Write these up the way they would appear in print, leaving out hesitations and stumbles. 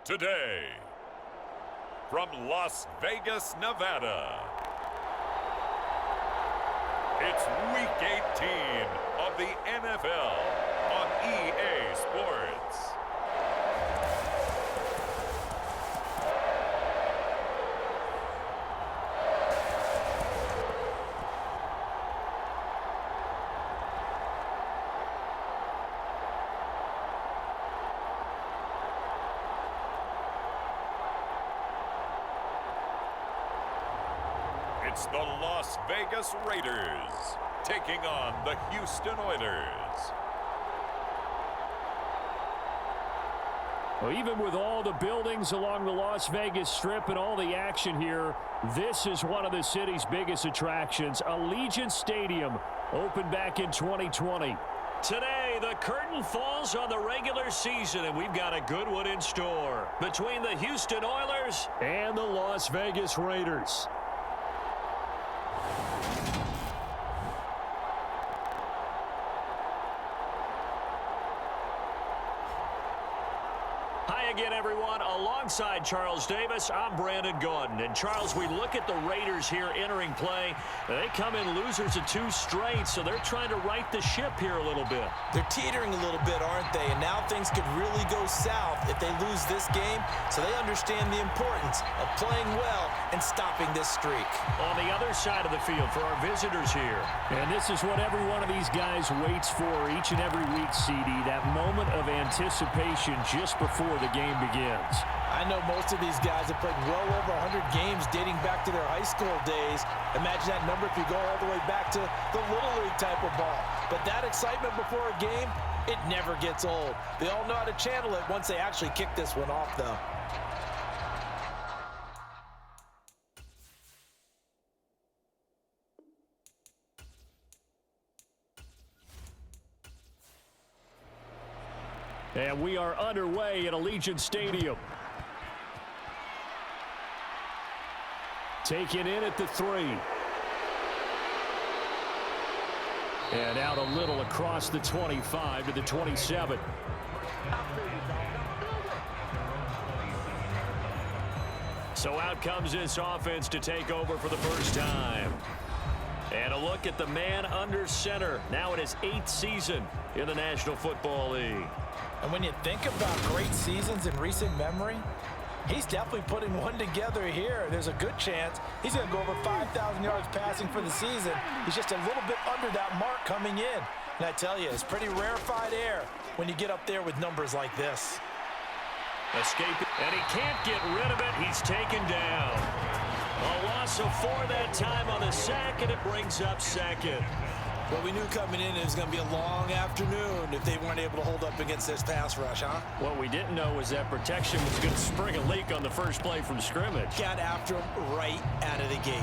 today, from Las Vegas, Nevada, it's Week 18 of the NFL on EA Sports. It's the Las Vegas Raiders taking on the Houston Oilers. Well, even with all the buildings along the Las Vegas Strip and all the action here, this is one of the city's biggest attractions. Allegiant Stadium opened back in 2020. Today, the curtain falls on the regular season, and we've got a good one in store between the Houston Oilers and the Las Vegas Raiders. Again, everyone, alongside Charles Davis, I'm Brandon Gaudin. And Charles, we look at the Raiders here entering play. They come in losers of 2 straight, so they're trying to right the ship here a little bit. They're teetering a little bit, aren't they? And now things could really go south if they lose this game, so they understand the importance of playing well and stopping this streak. On the other side of the field for our visitors here. And this is what every one of these guys waits for each and every week, CD, that moment of anticipation just before the game begins. I know most of these guys have played well over 100 games dating back to their high school days. Imagine that number if you go all the way back to the Little League type of ball. But that excitement before a game, it never gets old. They all know how to channel it once they actually kick this one off, though. And we are underway at Allegiant Stadium. Taken in at the 3. And out a little across the 25 to the 27. So out comes this offense to take over for the first time. And a look at the man under center, now in his 8th season in the National Football League. And when you think about great seasons in recent memory, he's definitely putting one together here. There's a good chance he's going to go over 5,000 yards passing for the season. He's just a little bit under that mark coming in. And I tell you, it's pretty rarefied air when you get up there with numbers like this. Escaping, and he can't get rid of it. He's taken down. A loss of 4 that time on the sack, and it brings up second. Well, we knew coming in it was going to be a long afternoon if they weren't able to hold up against this pass rush, huh? What we didn't know was that protection was going to spring a leak on the first play from scrimmage. Got after him right out of the gate.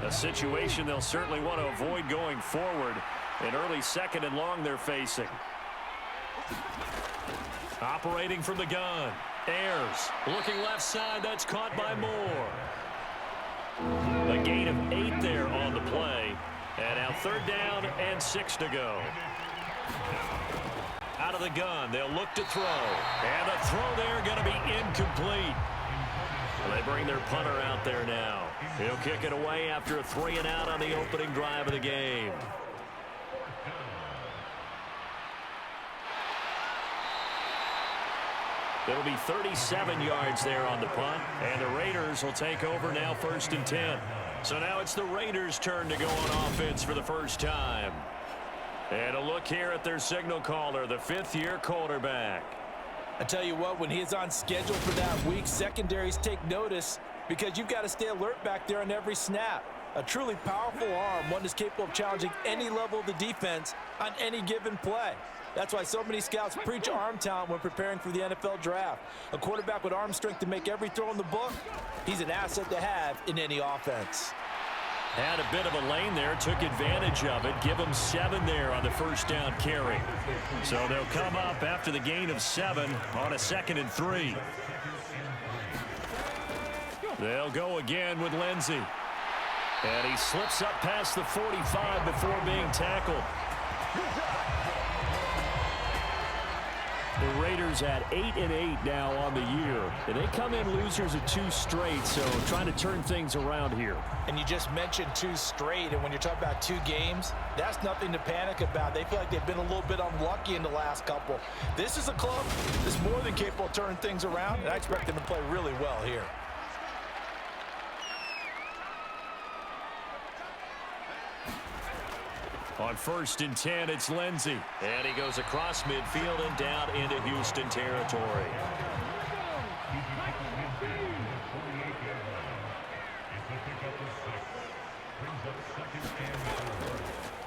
A situation they'll certainly want to avoid going forward. An early 2nd and long they're facing. Operating from the gun. Ayers looking left side. That's caught by Moore. A gain of 8 there on the play. And now 3rd down and 6 to go. Out of the gun. They'll look to throw. And the throw there going to be incomplete. Well, they bring their punter out there now. He'll kick it away after a 3 and out on the opening drive of the game. It'll be 37 yards there on the punt, and the Raiders will take over now 1st and 10. So now it's the Raiders' turn to go on offense for the first time. And a look here at their signal caller, the 5th-year quarterback. I tell you what, when he's on schedule for that week, secondaries take notice because you've got to stay alert back there on every snap. A truly powerful arm, one that's capable of challenging any level of the defense on any given play. That's why so many scouts preach arm talent when preparing for the NFL draft. A quarterback with arm strength to make every throw in the book, he's an asset to have in any offense. Had a bit of a lane there, took advantage of it. Give them 7 there on the 1st down carry. So they'll come up after the gain of 7 on a 2nd and 3. They'll go again with Lindsey. And he slips up past the 45 before being tackled. The Raiders at 8-8 now on the year. And they come in losers of 2 straight, so trying to turn things around here. And you just mentioned 2 straight, and when you're talking about 2 games, that's nothing to panic about. They feel like they've been a little bit unlucky in the last couple. This is a club that's more than capable of turning things around, and I expect them to play really well here. On 1st and 10, it's Lindsey. And he goes across midfield and down into Houston territory.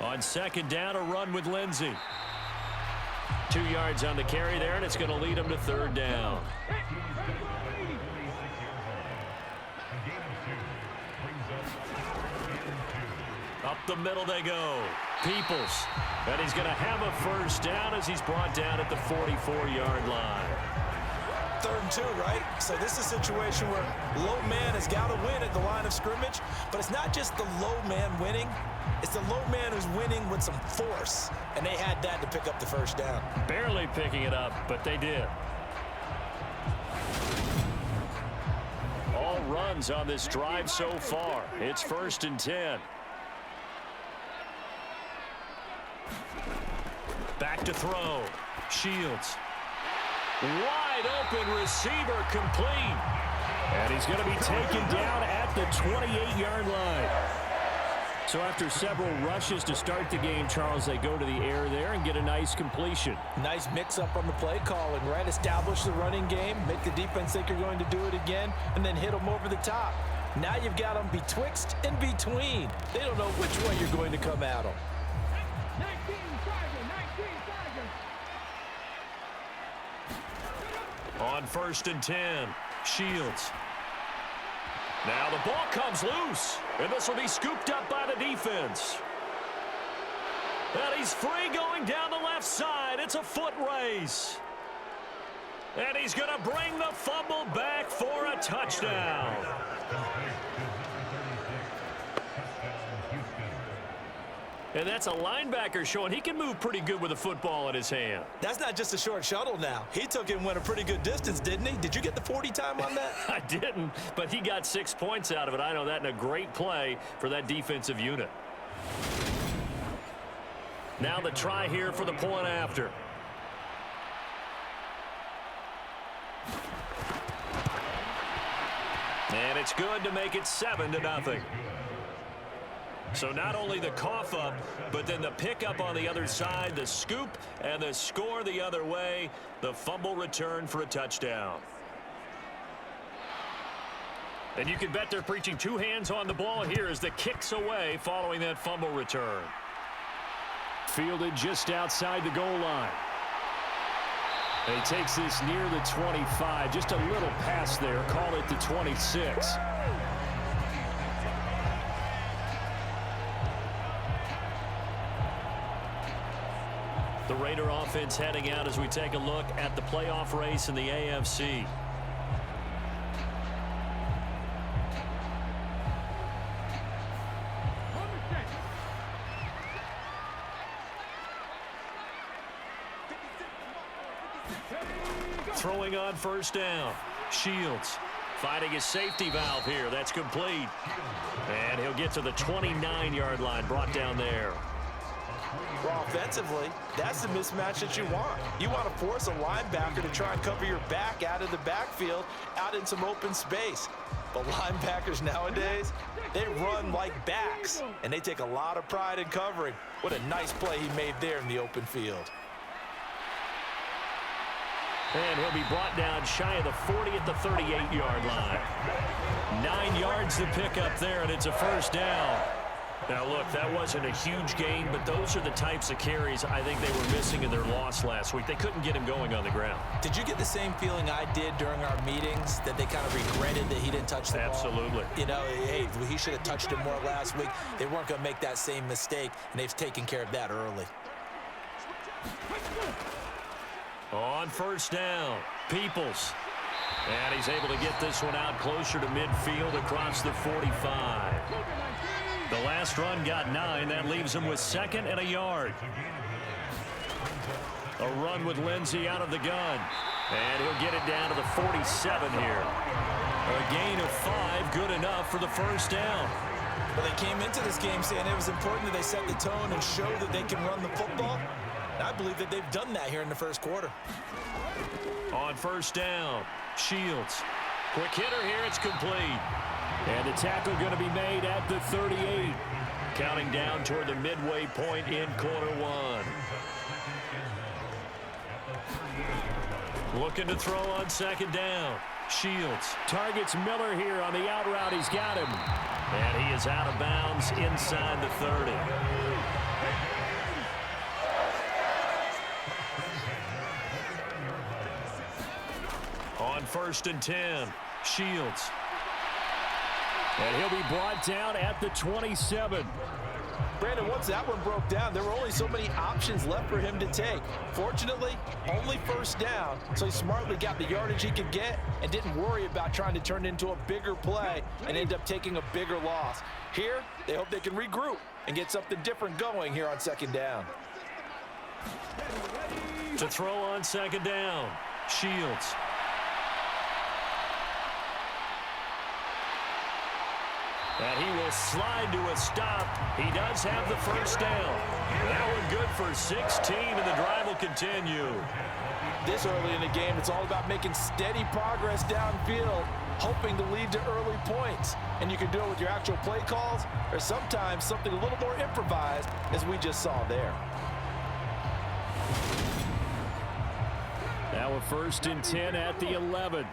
On 2nd down, a run with Lindsey. 2 yards on the carry there, and it's going to lead him to 3rd down. Up the middle they go. Peoples. And he's going to have a 1st down as he's brought down at the 44-yard line. 3rd and 2, right? So this is a situation where low man has got to win at the line of scrimmage, but it's not just the low man winning. It's the low man who's winning with some force, and they had that to pick up the 1st down. Barely picking it up, but they did. All runs on this drive so far. It's 1st and 10. Back to throw. Shields. Wide open receiver complete. And he's going to be taken down at the 28-yard line. So after several rushes to start the game, Charles, they go to the air there and get a nice completion. Nice mix-up on the play calling, right? Establish the running game, make the defense think you're going to do it again, and then hit them over the top. Now you've got them betwixt and between. They don't know which way you're going to come at them. On 1st and 10, Shields. Now the ball comes loose, and this will be scooped up by the defense. And he's free going down the left side. It's a foot race. And he's going to bring the fumble back for a touchdown. And that's a linebacker showing he can move pretty good with a football in his hand. That's not just a short shuttle now. He took it and went a pretty good distance, didn't he? Did you get the 40 time on that? I didn't, but he got 6 points out of it. I know that, in a great play for that defensive unit. Now the try here for the point after. And it's good to make it 7-0. So not only the cough up, but then the pickup on the other side, the scoop, and the score the other way, the fumble return for a touchdown. And you can bet they're preaching 2 hands on the ball here as the kick's away following that fumble return. Fielded just outside the goal line. And he takes this near the 25. Just a little pass there. Call it the 26. The Raider offense heading out as we take a look at the playoff race in the AFC. Throwing on 1st down. Shields finding his safety valve here. That's complete. And he'll get to the 29-yard line, brought down there. Well, offensively, that's the mismatch that you want. You want to force a linebacker to try and cover your back out of the backfield, out in some open space. But linebackers nowadays, they run like backs, and they take a lot of pride in covering. What a nice play he made there in the open field. And he'll be brought down shy of the 40 at the 38-yard line. 9 yards to pick up there, and it's a 1st down. Now, look, that wasn't a huge gain, but those are the types of carries I think they were missing in their loss last week. They couldn't get him going on the ground. Did you get the same feeling I did during our meetings, that they kind of regretted that he didn't touch the ball? Absolutely. You know, hey, he should have touched him more last week. They weren't going to make that same mistake, and they've taken care of that early. On 1st down, Peoples. And he's able to get this one out closer to midfield across the 45. last run got 9. That leaves him with 2nd and a yard. A run with Lindsey out of the gun. And he'll get it down to the 47 here. A gain of 5, good enough for the first down. Well, they came into this game saying it was important that they set the tone and show that they can run the football. And I believe that they've done that here in the first quarter. On first down, Shields. Quick hitter here, it's complete. And the tackle going to be made at the 38. Counting down toward the midway point in quarter 1. Looking to throw on 2nd down. Shields Targets Miller here on the out route. He's got him. And he is out of bounds inside the 30. On 1st and 10, Shields. And he'll be brought down at the 27. Brandon, once that one broke down, there were only so many options left for him to take. Fortunately, only first down, so he smartly got the yardage he could get and didn't worry about trying to turn it into a bigger play and end up taking a bigger loss. Here, they hope they can regroup and get something different going here on 2nd down. To throw on 2nd down, Shields. And he will slide to a stop. He does have the first down. That one good for 16, and the drive will continue. This early in the game, it's all about making steady progress downfield, hoping to lead to early points. And you can do it with your actual play calls, or sometimes something a little more improvised, as we just saw there. Now a 1st and 10 at the 11.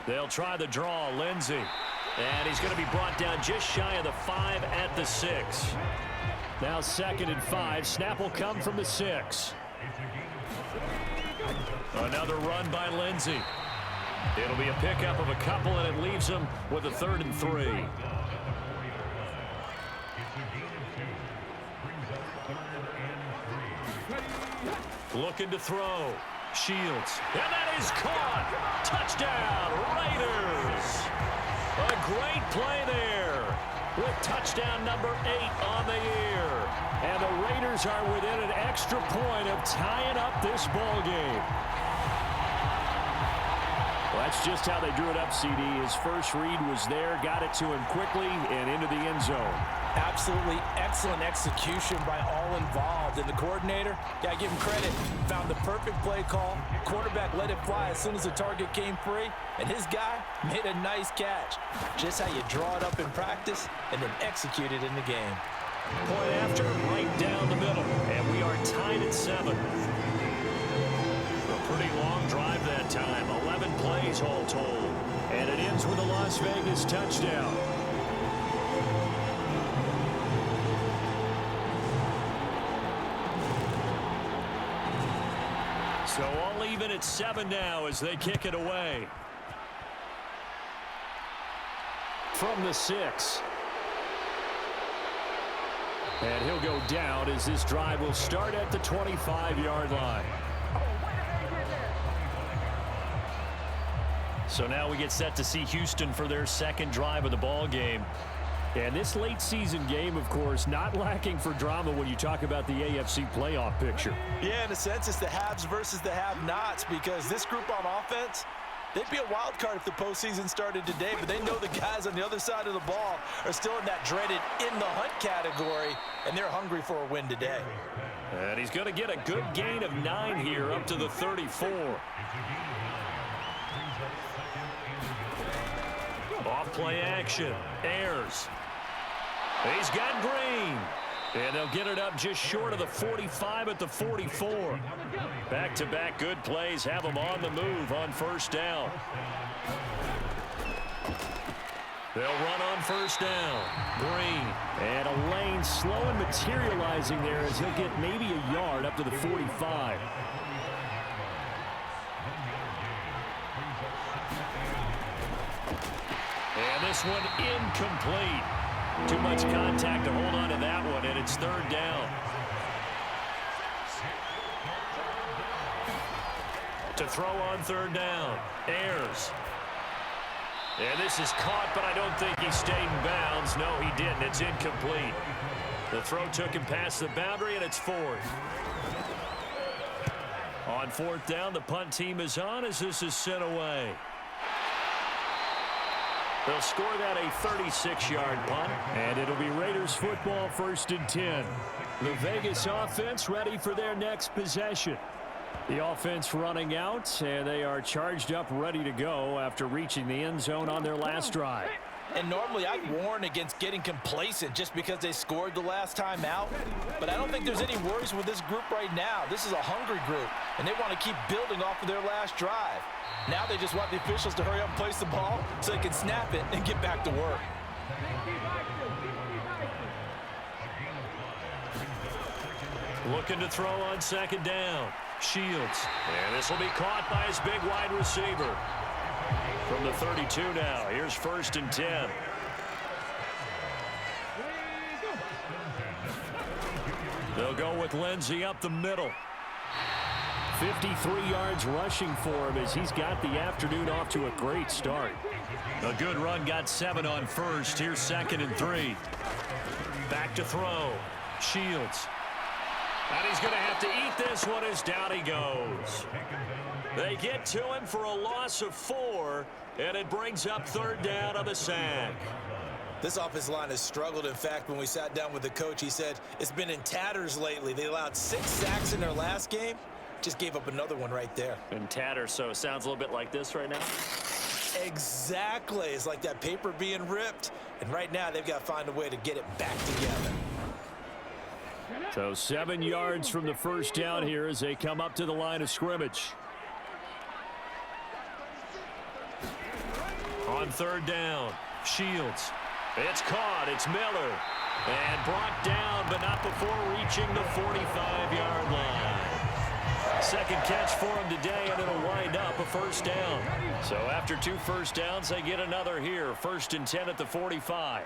They'll try the draw, Lindsey. And he's going to be brought down just shy of the 5 at the 6. Now 2nd and 5. Snap will come from the 6. Another run by Lindsey. It'll be a pickup of a couple, and it leaves him with a 3rd and 3. Looking to throw. Shields. And that is caught. Touchdown, Raiders. A great play there with touchdown number 8 on the year. And the Raiders are within an extra point of tying up this ball game. Well, that's just how they drew it up, CD. His first read was there, got it to him quickly, and into the end zone. Absolutely excellent execution by all involved. And the coordinator, gotta give him credit, found the perfect play call. Quarterback let it fly as soon as the target came free. And his guy made a nice catch. Just how you draw it up in practice and then execute it in the game. Point after, right down the middle. And we are tied at 7. A pretty long drive that time. 11 plays all told. And it ends with a Las Vegas touchdown. So all even at 7 now as they kick it away. From the 6. And he'll go down as this drive will start at the 25-yard line. So now we get set to see Houston for their 2nd drive of the ball game. And this late season game, of course, not lacking for drama when you talk about the AFC playoff picture. Yeah, in a sense, it's the haves versus the have-nots, because this group on offense, they'd be a wild card if the postseason started today, but they know the guys on the other side of the ball are still in that dreaded in-the-hunt category, and they're hungry for a win today. And he's going to get a good gain of 9 here up to the 34. Off play action. Ayers. He's got Green. And they'll get it up just short of the 45 at the 44. Back-to-back good plays have them on the move on first down. They'll run on first down. Green. And a lane slow and materializing there as he'll get maybe a yard up to the 45. And this one incomplete. Too much contact to hold on to that one, and it's 3rd down. To throw on 3rd down. Ayers. And this is caught, but I don't think he stayed in bounds. No, he didn't. It's incomplete. The throw took him past the boundary, and it's fourth. On fourth down, the punt team is on as this is sent away. They'll score that a 36-yard punt. And it'll be Raiders football, 1st and 10. The Vegas offense ready for their next possession. The offense running out, and they are charged up, ready to go after reaching the end zone on their last drive. And normally I'd warn against getting complacent just because they scored the last time out. But I don't think there's any worries with this group right now. This is a hungry group, and they want to keep building off of their last drive. Now they just want the officials to hurry up and place the ball so they can snap it and get back to work. Looking to throw on 2nd down. Shields. And this will be caught by his big wide receiver. From the 32 now. Here's 1st and 10. They'll go with Lindsey up the middle. 53 yards rushing for him as he's got the afternoon off to a great start. A good run, got 7 on first. Here's 2nd and 3. Back to throw. Shields. And he's going to have to eat this one as down he goes. They get to him for a loss of 4, and it brings up 3rd down on the sack. This offensive line has struggled. In fact, when we sat down with the coach, he said it's been in tatters lately. They allowed 6 sacks in their last game. Just gave up another one right there. In tatters, so it sounds a little bit like this right now. Exactly. It's like that paper being ripped. And right now, they've got to find a way to get it back together. So 7 yards from the 1st down here as they come up to the line of scrimmage. On 3rd down, Shields. It's caught. It's Miller. And brought down, but not before reaching the 45-yard line. Second catch for him today, and it'll wind up a 1st down. So after 2 1st downs, they get another here. 1st and 10 at the 45.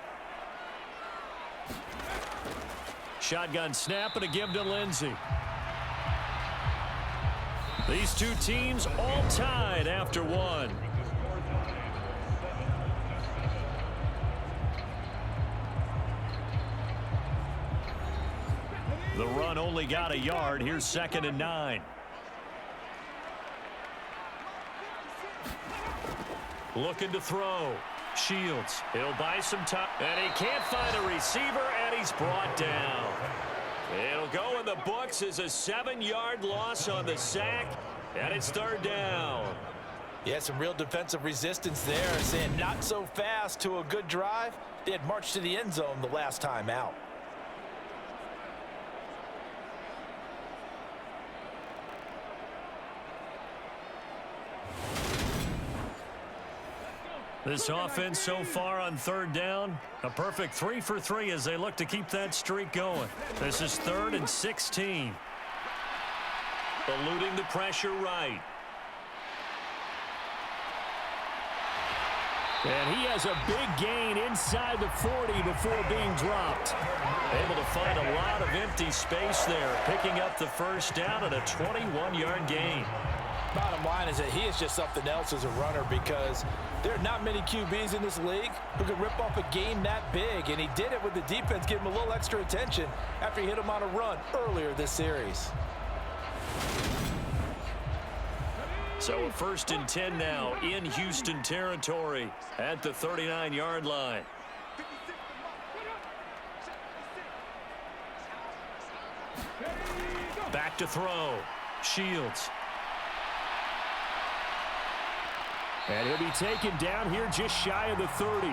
Shotgun snap and a give to Lindsey. These two teams all tied after 1. The run only got a yard. Here's 2nd and 9. Looking to throw. Shields. He'll buy some time. And he can't find a receiver, and he's brought down. It'll go in the books as a 7-yard loss on the sack, and it's 3rd down. Yeah, some real defensive resistance there, saying not so fast to a good drive. They had marched to the end zone the last time out. This offense so far on 3rd down, a perfect 3 for 3 as they look to keep that streak going. This is 3rd and 16. Eluding the pressure right. And he has a big gain inside the 40 before being dropped. Able to find a lot of empty space there, picking up the 1st down and a 21-yard gain. Bottom line is that he is just something else as a runner because there are not many QBs in this league who can rip off a game that big, and he did it with the defense giving him a little extra attention after he hit him on a run earlier this series. So a 1st and 10 now in Houston territory at the 39-yard line. Back to throw. Shields. And he'll be taken down here just shy of the 30.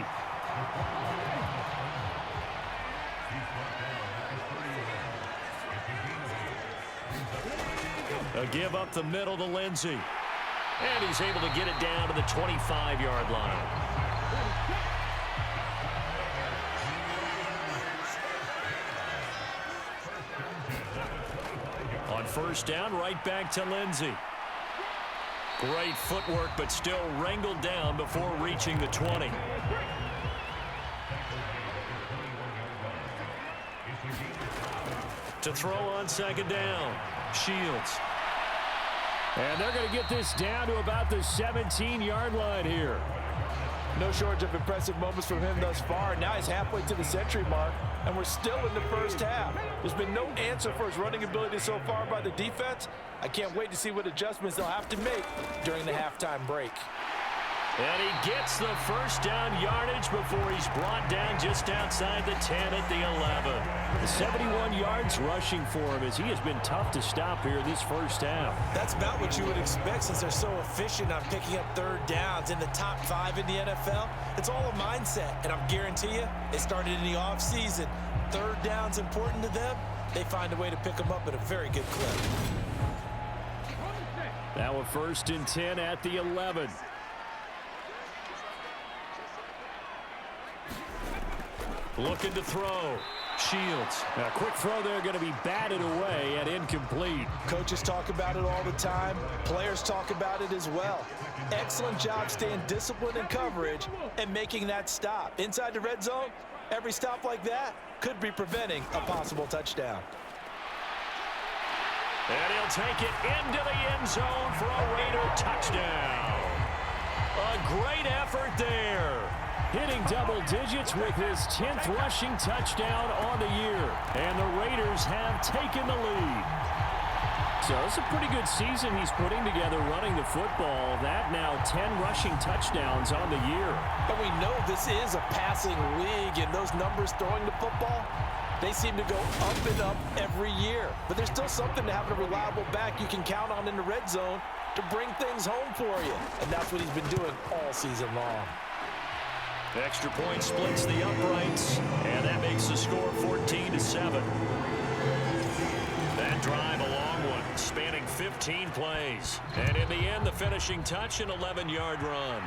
A give up the middle to Lindsey. And he's able to get it down to the 25-yard line. On 1st down, right back to Lindsey. Great footwork, but still wrangled down before reaching the 20. To throw on 2nd down, Shields. And they're going to get this down to about the 17-yard line here. No shortage of impressive moments from him thus far. Now he's halfway to the century mark, and we're still in the first half. There's been no answer for his running ability so far by the defense. I can't wait to see what adjustments they'll have to make during the halftime break. And he gets the first down yardage before he's brought down just outside the 10 at the 11. 71 yards rushing for him as he has been tough to stop here this first half. That's about what you would expect since they're so efficient on picking up third downs in the top 5 in the NFL. It's all a mindset, and I'm guarantee you it started in the offseason. Third down's important to them. They find a way to pick them up at a very good clip. Now a 1st and 10 at the 11. Looking to throw. Shields. A quick throw there going to be batted away and incomplete. Coaches talk about it all the time. Players talk about it as well. Excellent job staying disciplined in coverage and making that stop. Inside the red zone, every stop like that could be preventing a possible touchdown. And he'll take it into the end zone for a Raider touchdown. A great effort there. Hitting double digits with his 10th rushing touchdown on the year. And the Raiders have taken the lead. So it's a pretty good season he's putting together running the football. That now 10 rushing touchdowns on the year. But we know this is a passing league, and those numbers throwing the football, they seem to go up and up every year. But there's still something to having a reliable back you can count on in the red zone to bring things home for you. And that's what he's been doing all season long. Extra point splits the uprights, and that makes the score 14-7. That drive a long one, spanning 15 plays. And in the end, the finishing touch, an 11-yard run.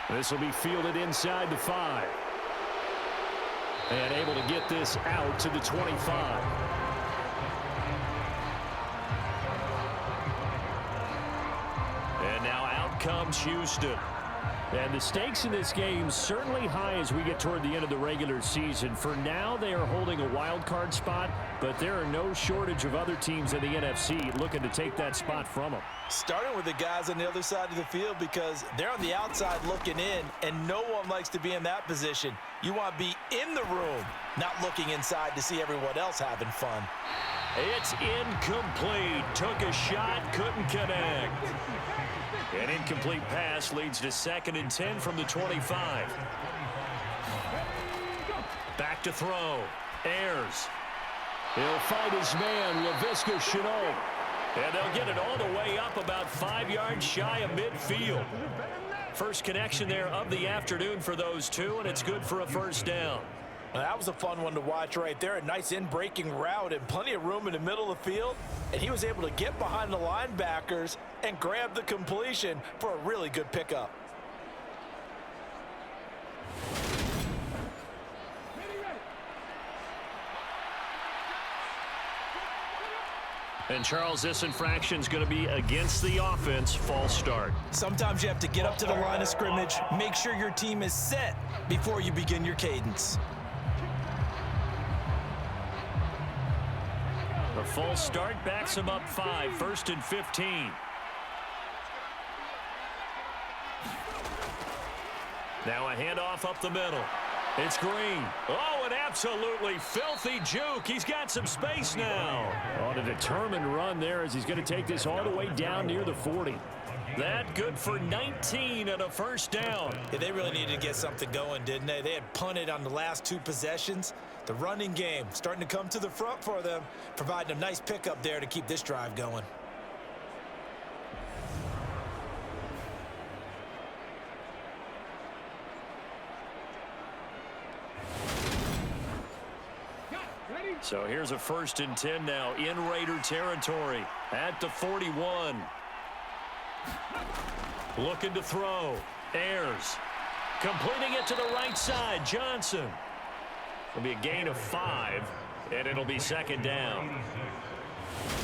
This will be fielded inside the 5. And able to get this out to the 25. And now out comes Houston. And the stakes in this game certainly high as we get toward the end of the regular season. For now, they are holding a wild card spot, but there are no shortage of other teams in the NFC looking to take that spot from them. Starting with the guys on the other side of the field because they're on the outside looking in, and no one likes to be in that position. You want to be in the room, not looking inside to see everyone else having fun. It's incomplete. Took a shot, couldn't connect. An incomplete pass leads to 2nd and 10 from the 25. Back to throw. Ayers. He'll find his man, Laviska Shenault. And they'll get it all the way up about 5 yards shy of midfield. First connection there of the afternoon for those two, and it's good for a first down. Well, that was a fun one to watch right there. A nice in-breaking route and plenty of room in the middle of the field. And he was able to get behind the linebackers and grab the completion for a really good pickup. And Charles, this infraction is going to be against the offense. False start. Sometimes you have to get up to the line of scrimmage, make sure your team is set before you begin your cadence. A false start backs him up 5, 1st and 15. Now a handoff up the middle. It's Green. Oh, an absolutely filthy juke. He's got some space now. On a determined run there as he's going to take this all the way down near the 40. That good for 19 and a first down. Yeah, they really needed to get something going, didn't they? They had punted on the last 2 possessions. The running game starting to come to the front for them, providing a nice pickup there to keep this drive going. So here's a 1st and 10 now in Raider territory at the 41. Looking to throw. Ayers. Completing it to the right side. Johnson. It'll be a gain of 5, and it'll be 2nd down.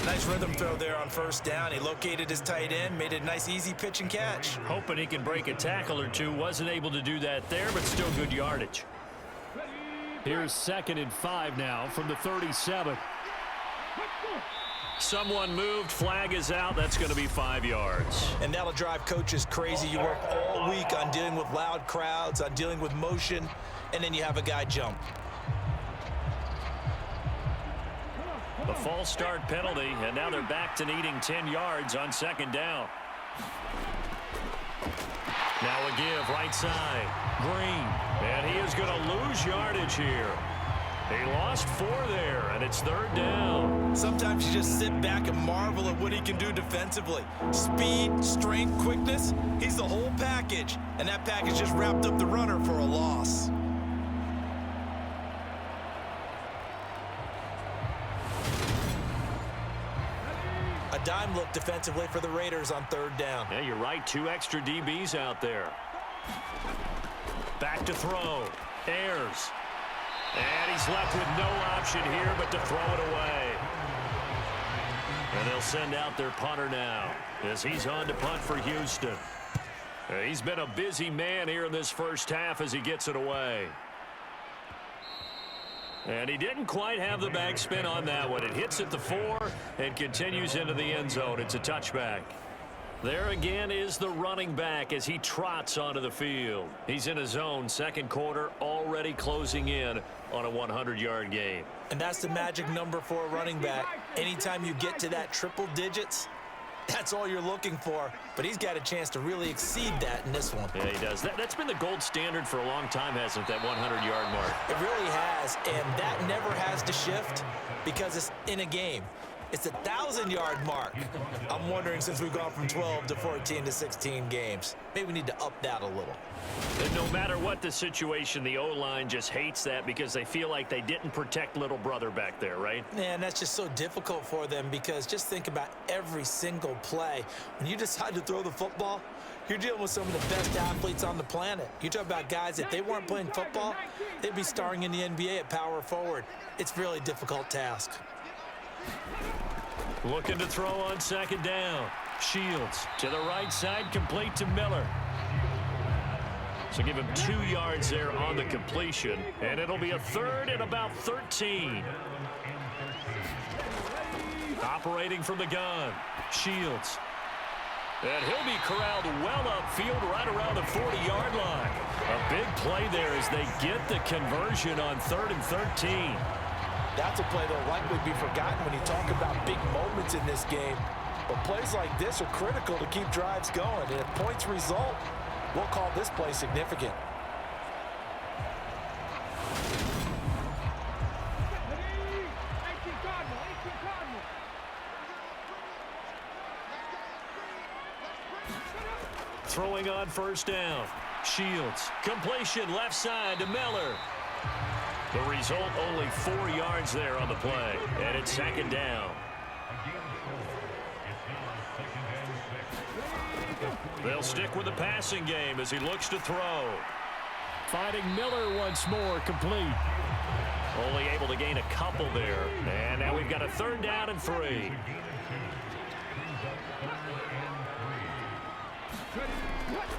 Nice rhythm throw there on 1st down. He located his tight end, made it a nice easy pitch and catch. Hoping he can break a tackle or two. Wasn't able to do that there, but still good yardage. Here's 2nd and 5 now from the 37. Someone moved. Flag is out. That's going to be 5 yards. And that'll drive coaches crazy. You work all week on dealing with loud crowds, on dealing with motion, and then you have a guy jump. The false start penalty, and now they're back to needing 10 yards on second down. Now a give right side. Green. And he is going to lose yardage here. He lost 4 there, and it's third down. Sometimes you just sit back and marvel at what he can do defensively. Speed, strength, quickness, he's the whole package. And that package just wrapped up the runner for a loss. A dime look defensively for the Raiders on third down. Yeah, you're right. 2 extra DBs out there. Back to throw. Ayers. And he's left with no option here but to throw it away. And they'll send out their punter now as he's on to punt for Houston. He's been a busy man here in this first half as he gets it away. And he didn't quite have the back spin on that one. It hits at the 4 and continues into the end zone. It's a touchback. There again is the running back as he trots onto the field. He's in his own second quarter, already closing in on a 100-yard game. And that's the magic number for a running back. Anytime you get to that triple digits, that's all you're looking for. But he's got a chance to really exceed that in this one. Yeah, he does. That's been the gold standard for a long time, hasn't it, that 100-yard mark? It really has, and that never has to shift because it's in a game. It's a 1,000-yard mark. I'm wondering, since we've gone from 12 to 14 to 16 games, maybe we need to up that a little. And no matter what the situation, the O-line just hates that because they feel like they didn't protect little brother back there, right? Yeah, and that's just so difficult for them because just think about every single play. When you decide to throw the football, you're dealing with some of the best athletes on the planet. You talk about guys, if they weren't playing football, they'd be starring in the NBA at power forward. It's a really difficult task. Looking to throw on second down. Shields to the right side, complete to Miller. So give him 2 yards there on the completion, and it'll be a third and about 13. Operating from the gun, Shields. And he'll be corralled well upfield right around the 40-yard line. A big play there as they get the conversion on 3rd and 13. That's a play that'll likely be forgotten when you talk about big moments in this game. But plays like this are critical to keep drives going. And if points result, we'll call this play significant. Throwing on first down. Shields. Completion left side to Miller. The result, only 4 yards there on the play. And it's second down. They'll stick with the passing game as he looks to throw. Finding Miller once more, complete. Only able to gain a couple there. And now we've got a 3rd down and 3.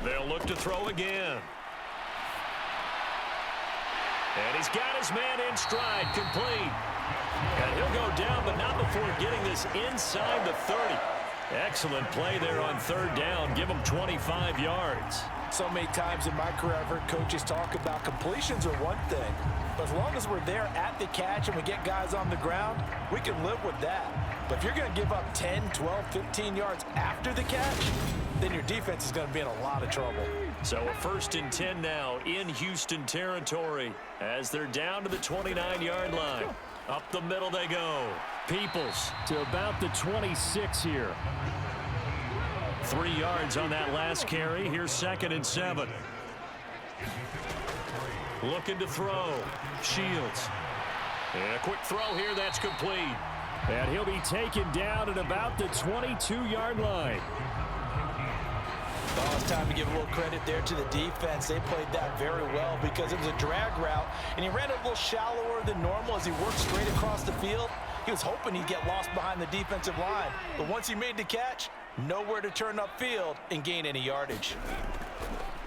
They'll look to throw again. And he's got his man in stride, complete. And he'll go down, but not before getting this inside the 30. Excellent play there on 3rd down. Give him 25 yards. So many times in my career, I've heard coaches talk about completions are one thing. But as long as we're there at the catch and we get guys on the ground, we can live with that. But if you're going to give up 10, 12, 15 yards after the catch, then your defense is going to be in a lot of trouble. So a 1st and 10 now in Houston territory as they're down to the 29-yard line. Up the middle they go. Peoples to about the 26 here. 3 yards on that last carry. Here's 2nd and 7. Looking to throw. Shields. And a quick throw here. That's complete. And he'll be taken down at about the 22-yard line. Oh, it's time to give a little credit there to the defense. They played that very well because it was a drag route, and he ran it a little shallower than normal as he worked straight across the field. He was hoping he'd get lost behind the defensive line, but once he made the catch, nowhere to turn upfield and gain any yardage.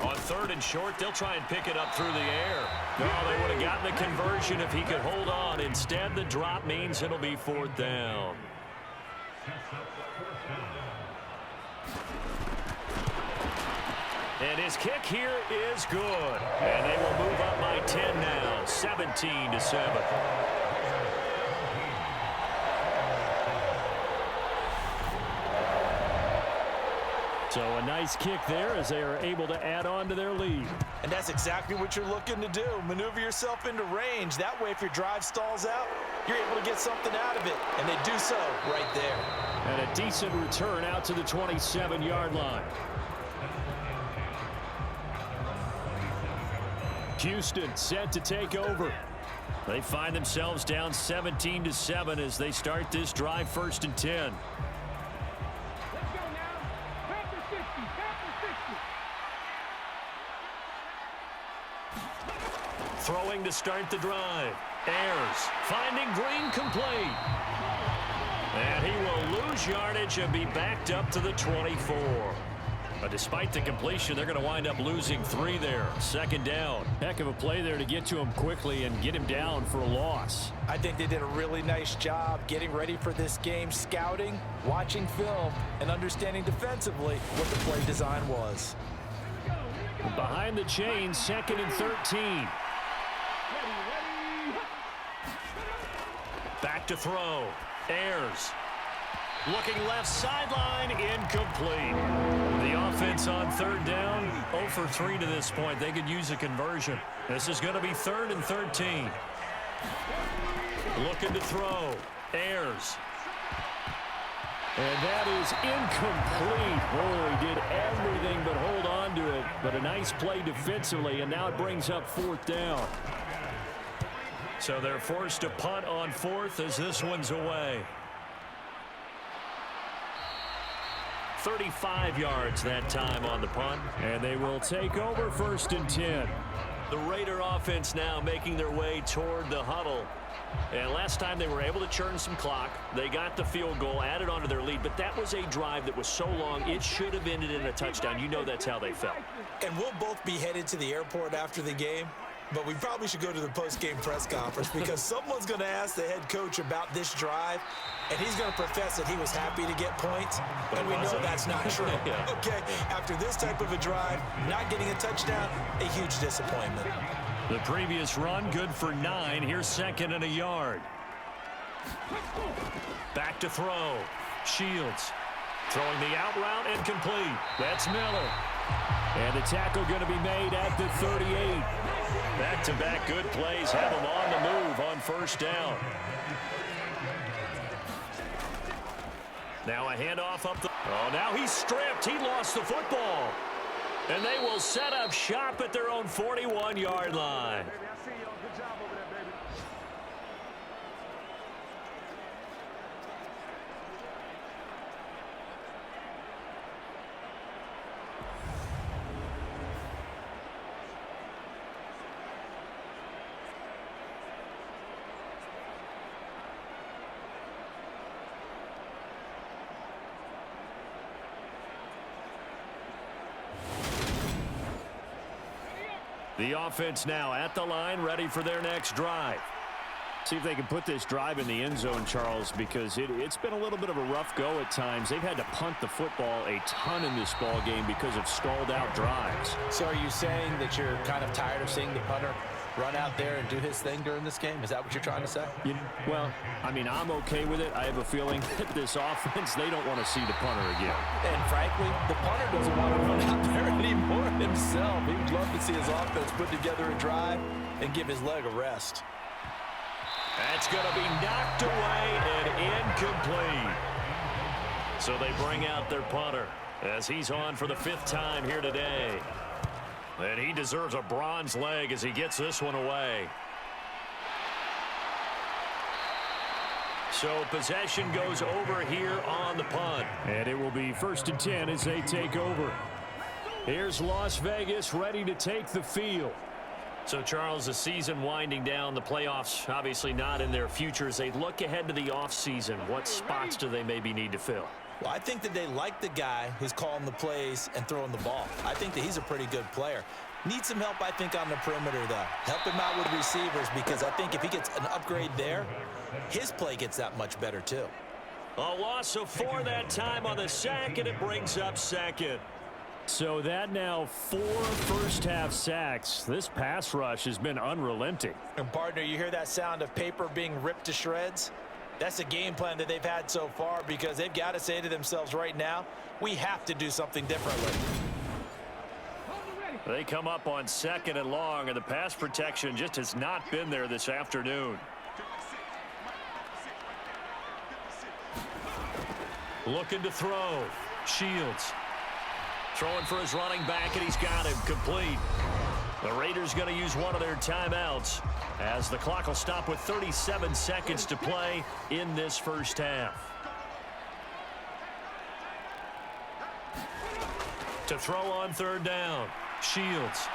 On 3rd and short, they'll try and pick it up through the air. No, they would have gotten the conversion if he could hold on. Instead, the drop means it'll be 4th down. And his kick here is good. And they will move up by 10 now, 17-7. So a nice kick there as they are able to add on to their lead. And that's exactly what you're looking to do. Maneuver yourself into range. That way, if your drive stalls out, you're able to get something out of it. And they do so right there. And a decent return out to the 27-yard line. Houston set to take over. They find themselves down 17-7 as they start this drive, 1st and 10. Throwing to start the drive. Ayers finding Green complete. And he will lose yardage and be backed up to the 24. But despite the completion, they're going to wind up losing 3 there. 2nd down. Heck of a play there to get to him quickly and get him down for a loss. I think they did a really nice job getting ready for this game, scouting, watching film, and understanding defensively what the play design was. Behind the chains, 2nd and 13. Back to throw. Ayers. Looking left sideline, incomplete. The offense on 3rd down, 0 for 3 to this point. They could use a conversion. This is going to be 3rd and 13. Looking to throw. Ayers. And that is incomplete. Oh, he did everything but hold on to it. But a nice play defensively, and now it brings up 4th down. So they're forced to punt on 4th as this one's away. 35 yards that time on the punt. And they will take over 1st and 10. The Raider offense now making their way toward the huddle. And last time they were able to churn some clock. They got the field goal, added onto their lead, but that was a drive that was so long it should have ended in a touchdown. You know that's how they felt. And we'll both be headed to the airport after the game, but we probably should go to the post-game press conference because someone's going to ask the head coach about this drive, and he's going to profess that he was happy to get points, and we know that's not true. Yeah. Okay, after this type of a drive, not getting a touchdown, a huge disappointment. The previous run, good for 9. Here's 2nd and a yard. Back to throw. Shields throwing the out route and complete. That's Miller. And the tackle going to be made at the 38. Back-to-back good plays have him on the move on 1st down. Now a handoff up the... Oh, now he's stripped. He lost the football. And they will set up shop at their own 41-yard line. The offense now at the line, ready for their next drive. See if they can put this drive in the end zone, Charles, because it's been a little bit of a rough go at times. They've had to punt the football a ton in this ball game because of stalled out drives. So are you saying that you're kind of tired of seeing the punter run out there and do his thing during this game? Is that what you're trying to say? Well, I mean, I'm okay with it. I have a feeling that this offense, they don't want to see the punter again. And frankly, the punter doesn't want to run out there anymore himself. He would love to see his offense put together a drive and give his leg a rest. That's going to be knocked away and incomplete. So they bring out their punter as he's on for the 5th time here today. And he deserves a bronze leg as he gets this one away. So possession goes over here on the punt. And it will be 1st and 10 as they take over. Here's Las Vegas ready to take the field. So, Charles, the season winding down, the playoffs obviously not in their future. As they look ahead to the offseason, what spots do they maybe need to fill? Well, I think that they like the guy who's calling the plays and throwing the ball. I think that he's a pretty good player. Needs some help, I think, on the perimeter, though. Help him out with receivers because I think if he gets an upgrade there, his play gets that much better, too. A loss of 4 that time on the sack, and it brings up second. So that now 4 first-half sacks. This pass rush has been unrelenting. And partner, you hear that sound of paper being ripped to shreds? That's the game plan that they've had so far, because they've got to say to themselves right now, we have to do something differently. They come up on 2nd and long, and the pass protection just has not been there this afternoon. Looking to throw. Shields. Throwing for his running back, and he's got him complete. The Raiders going to use one of their timeouts as the clock will stop with 37 seconds to play in this first half. To throw on 3rd down. Shields.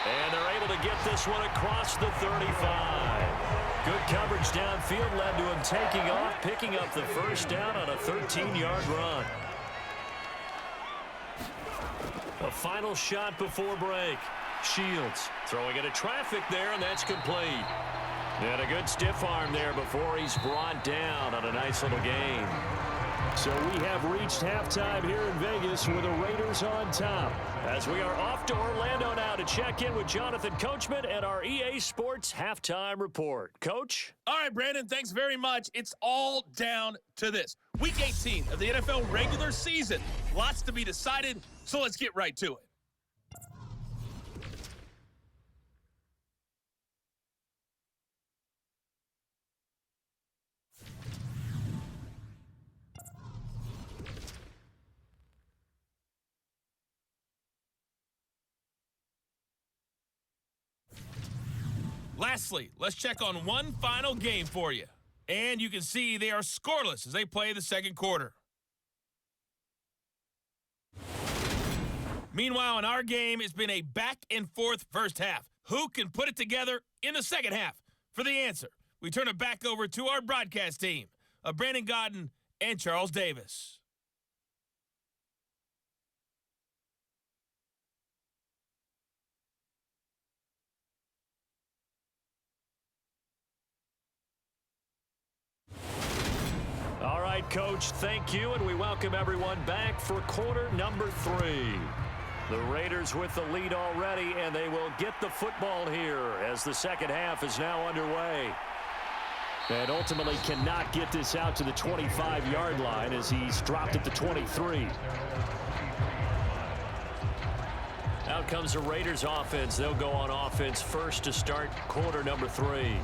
And they're able to get this one across the 35. Good coverage downfield led to him taking off, picking up the first down on a 13-yard run. A final shot before break. Shields throwing into traffic there, and that's complete. And a good stiff arm there before he's brought down on a nice little gain. So we have reached halftime here in Vegas with the Raiders on top. As we are off to Orlando now to check in with Jonathan Coachman and our EA Sports Halftime Report. Coach? All right, Brandon, thanks very much. It's all down to this. Week 18 of the NFL regular season. Lots to be decided, so let's get right to it. Lastly, let's check on one final game for you. And you can see they are scoreless as they play the second quarter. Meanwhile, in our game, it's been a back-and-forth first half. Who can put it together in the second half? For the answer, we turn it back over to our broadcast team of Brandon Gaudin and Charles Davis. All right, Coach, thank you, and we welcome everyone back for quarter number 3. The Raiders with the lead already, and they will get the football here as the second half is now underway. And ultimately cannot get this out to the 25-yard line as he's dropped at the 23. Out comes the Raiders offense. They'll go on offense first to start quarter number 3.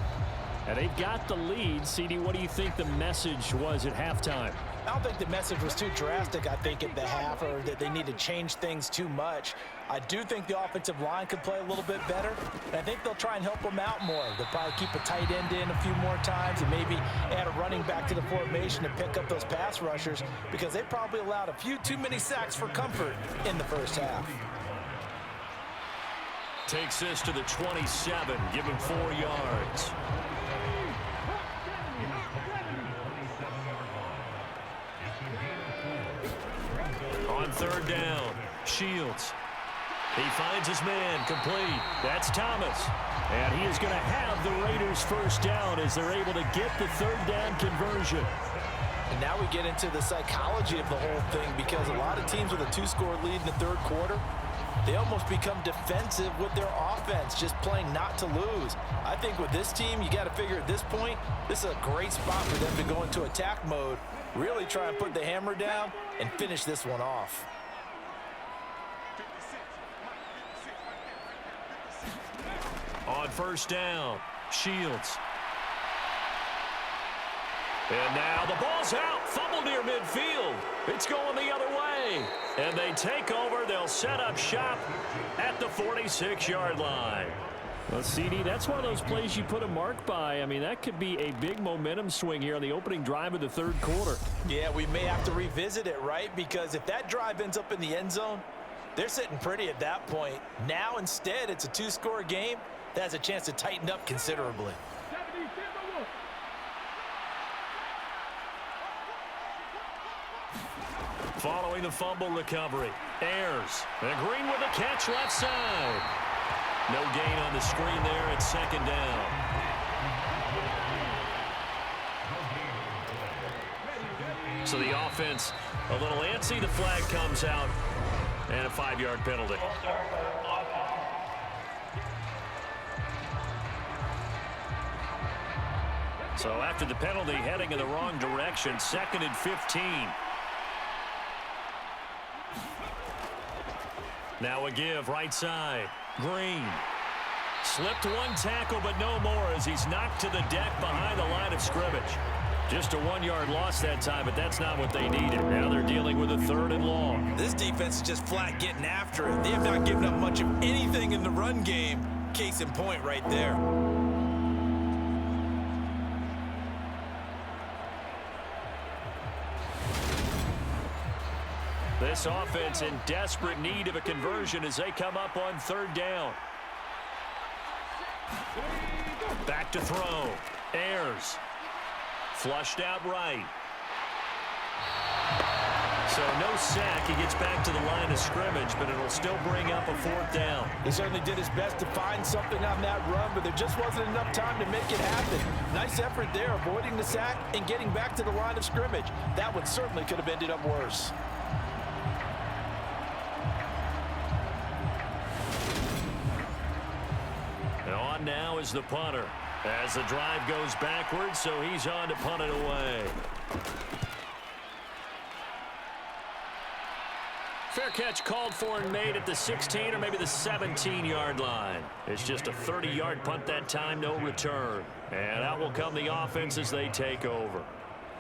And they've got the lead. CD, what do you think the message was at halftime? I don't think the message was too drastic, I think, at the half, or that they need to change things too much. I do think the offensive line could play a little bit better, and I think they'll try and help them out more. They'll probably keep a tight end in a few more times and maybe add a running back to the formation to pick up those pass rushers, because they probably allowed a few too many sacks for comfort in the first half. Takes this to the 27, give him 4 yards. On 3rd down, Shields. He finds his man, complete. That's Thomas. And he is going to have the Raiders first down as they're able to get the 3rd down conversion. And now we get into the psychology of the whole thing, because a lot of teams with a 2-score lead in the third quarter, they almost become defensive with their offense, just playing not to lose. I think with this team, you got to figure at this point, this is a great spot for them to go into attack mode, really try and put the hammer down and finish this one off. On 1st down, Shields. And now the ball's out. Fumble near midfield. It's going the other way. And they take over. They'll set up shop at the 46-yard line. Well, CD, that's one of those plays you put a mark by. I mean, that could be a big momentum swing here on the opening drive of the third quarter. Yeah, we may have to revisit it, right? Because if that drive ends up in the end zone, they're sitting pretty at that point. Now, instead, it's a 2-score game that has a chance to tighten up considerably. Following the fumble recovery, Ayers. And Green with a catch left side. No gain on the screen there at 2nd down. So the offense a little antsy. The flag comes out, and a 5-yard penalty. So after the penalty, heading in the wrong direction, 2nd and 15. Now a give, right side. Green. Slipped one tackle, but no more as he's knocked to the deck behind the line of scrimmage. Just a 1-yard loss that time, but that's not what they needed. Now they're dealing with a 3rd and long. This defense is just flat getting after it. They have not given up much of anything in the run game. Case in point right there. This offense in desperate need of a conversion as they come up on 3rd down. Back to throw. Ayers. Flushed out right. So no sack. He gets back to the line of scrimmage, but it'll still bring up a 4th down. He certainly did his best to find something on that run, but there just wasn't enough time to make it happen. Nice effort there, avoiding the sack and getting back to the line of scrimmage. That one certainly could have ended up worse. On now is the punter as the drive goes backwards, so he's on to punt it away. Fair catch called for and made at the 16 or maybe the 17-yard line. It's just a 30-yard punt that time, no return. And out will come the offense as they take over.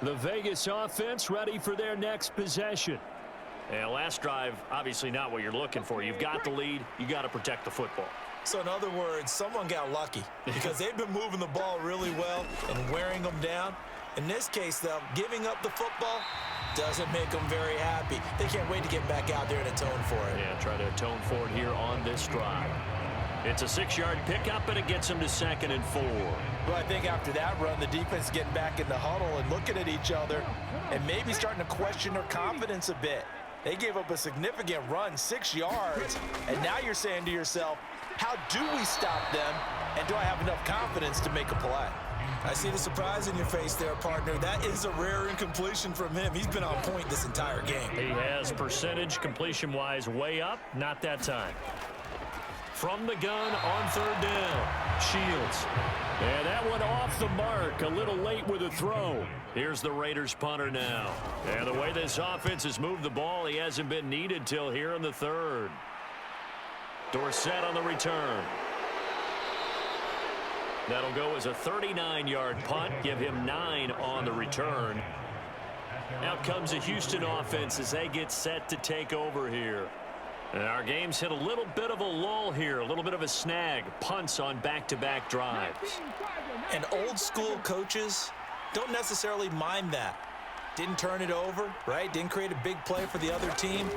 The Vegas offense ready for their next possession. And last drive, obviously not what you're looking for. You've got the lead. You got to protect the football. So in other words, someone got lucky because they've been moving the ball really well and wearing them down. In this case, though, giving up the football doesn't make them very happy. They can't wait to get back out there and atone for it. Yeah, try to atone for it here on this drive. It's a 6-yard pickup, and it gets them to 2nd and 4. Well, I think after that run, the defense is getting back in the huddle and looking at each other and maybe starting to question their confidence a bit. They gave up a significant run, 6 yards, and now you're saying to yourself, how do we stop them, and do I have enough confidence to make a play? I see the surprise in your face there, partner. That is a rare incompletion from him. He's been on point this entire game. He has percentage completion-wise way up, not that time. From the gun on 3rd down, Shields. And that one off the mark, a little late with a throw. Here's the Raiders punter now. And the way this offense has moved the ball, he hasn't been needed till here in the 3rd. Dorsett on the return. That'll go as a 39-yard punt, give him 9 on the return. Out comes the Houston offense as they get set to take over here. And our game's hit a little bit of a lull here, a little bit of a snag. Punts on back-to-back drives. And old-school coaches don't necessarily mind that. Didn't turn it over, right? Didn't create a big play for the other team.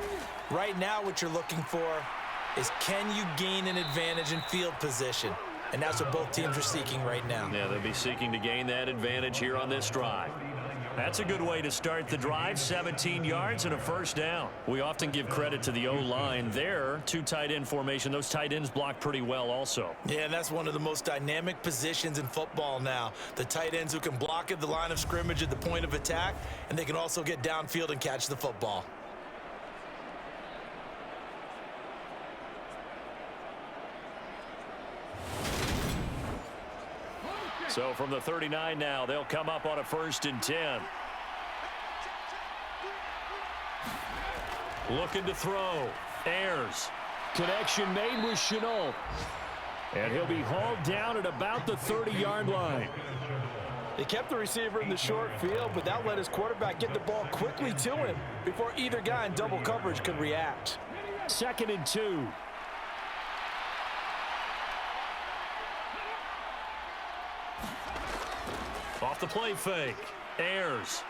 Right now what you're looking for is can you gain an advantage in field position? And that's what both teams are seeking right now. Yeah, they'll be seeking to gain that advantage here on this drive. That's a good way to start the drive, 17 yards and a 1st down. We often give credit to the O-line there, 2 tight end formation. Those tight ends block pretty well also. Yeah, and that's one of the most dynamic positions in football now. The tight ends who can block at the line of scrimmage at the point of attack, and they can also get downfield and catch the football. So from the 39 now, they'll come up on a 1st and 10. Looking to throw. Ayers. Connection made with Shenault. And he'll be hauled down at about the 30-yard line. They kept the receiver in the short field, but that let his quarterback get the ball quickly to him before either guy in double coverage could react. 2nd and 2. Off the play fake. Ayers.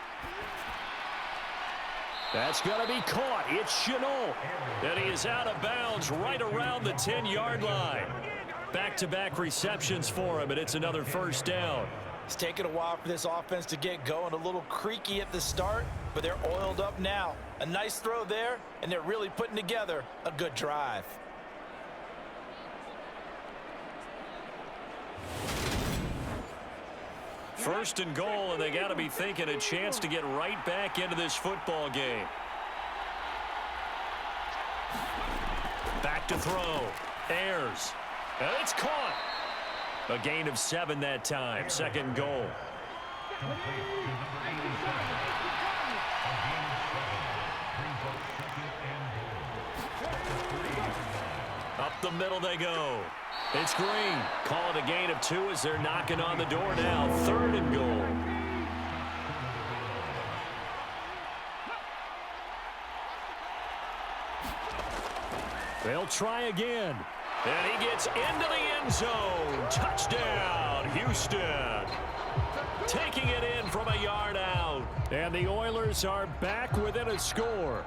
That's going to be caught. It's Shenault. And he is out of bounds right around the 10-yard line. Back-to-back receptions for him, and it's another 1st down. It's taken a while for this offense to get going. A little creaky at the start, but they're oiled up now. A nice throw there, and they're really putting together a good drive. First and goal, and they got to be thinking a chance to get right back into this football game. Back to throw. Ayers. And it's caught. A gain of 7 that time. Second goal. Up the middle they go. It's Green. Call it a gain of 2 as they're knocking on the door now. Third and goal. They'll try again. And he gets into the end zone. Touchdown, Houston. Taking it in from a yard out. And the Oilers are back within a score.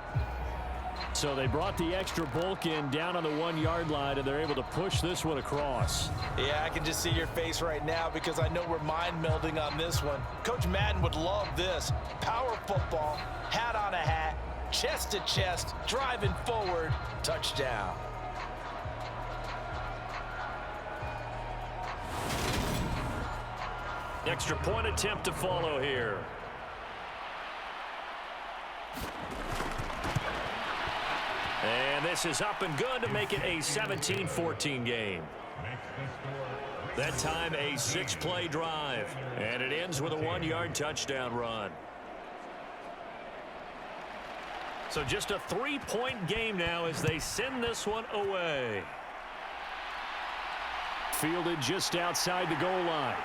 So they brought the extra bulk in down on the 1-yard line, and they're able to push this one across. Yeah, I can just see your face right now because I know we're mind melding on this one. Coach Madden would love this. Power football, hat on a hat, chest to chest, driving forward, touchdown. Extra point attempt to follow here. And this is up and good to make it a 17-14 game. That time a 6-play drive. And it ends with a 1-yard touchdown run. So just a 3-point game now as they send this one away. Fielded just outside the goal line.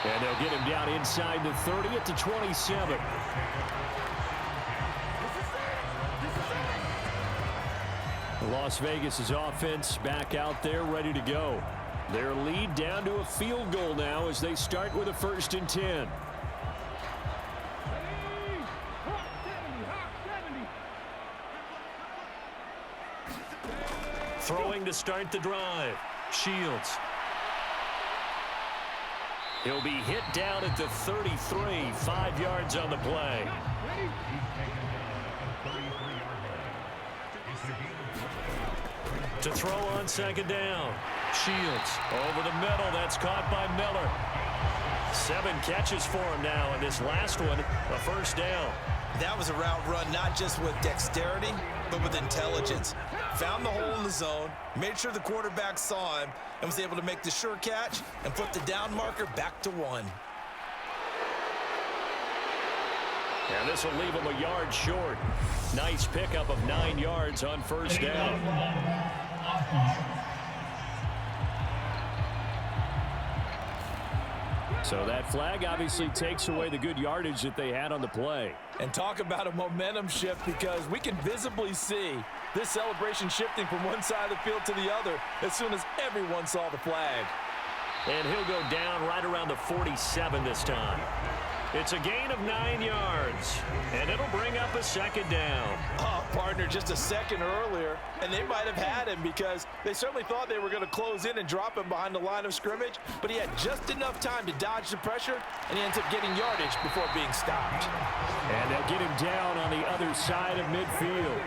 And they'll get him down inside the 30 at the 27. Las Vegas's offense back out there ready to go. Their lead down to a field goal now as they start with a 1st and 10. Throwing to start the drive. Shields. He'll be hit down at the 33, 5 yards on the play. To throw on second down. Shields over the middle. That's caught by Miller. 7 catches for him now, and this last one, a first down. That was a route run not just with dexterity, but with intelligence. Found the hole in the zone, made sure the quarterback saw him, and was able to make the sure catch and put the down marker back to 1. And this will leave him a yard short. Nice pickup of 9 yards on first down. So that flag obviously takes away the good yardage that they had on the play. And talk about a momentum shift, because we can visibly see this celebration shifting from one side of the field to the other as soon as everyone saw the flag. And he'll go down right around the 47 this time. It's a gain of 9 yards, and it'll bring up a second down. Oh, partner, just a second earlier, and they might have had him because they certainly thought they were going to close in and drop him behind the line of scrimmage, but he had just enough time to dodge the pressure, and he ends up getting yardage before being stopped. And they'll get him down on the other side of midfield.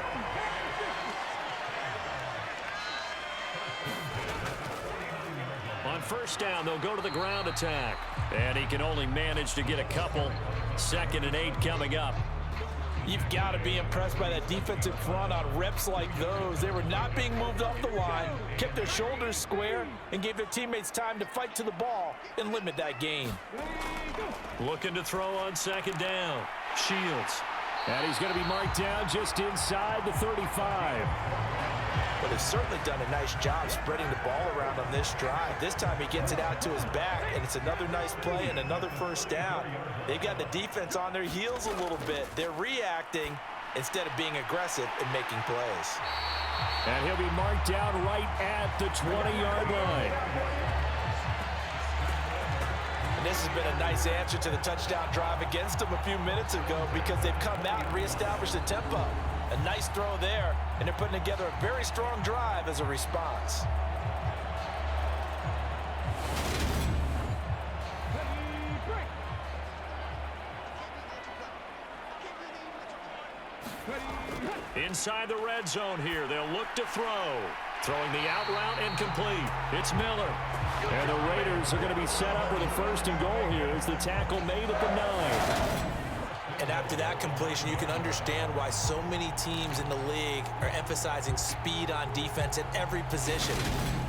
On first down, they'll go to the ground attack. And he can only manage to get a couple. 2nd and 8 coming up. You've got to be impressed by that defensive front on reps like those. They were not being moved off the line, kept their shoulders square, and gave their teammates time to fight to the ball and limit that gain. Looking to throw on second down. Shields. And he's going to be marked down just inside the 35. But they've certainly done a nice job spreading the ball around on this drive. This time he gets it out to his back, and it's another nice play and another first down. They've got the defense on their heels a little bit. They're reacting instead of being aggressive and making plays. And he'll be marked down right at the 20-yard line. And this has been a nice answer to the touchdown drive against them a few minutes ago, because they've come out and reestablished the tempo. A nice throw there, and they're putting together a very strong drive as a response. Inside the red zone here, they'll look to throw. Throwing the out route incomplete. It's Miller. And the Raiders are going to be set up with a 1st and goal here as the tackle made at the 9. And after that completion, you can understand why so many teams in the league are emphasizing speed on defense at every position.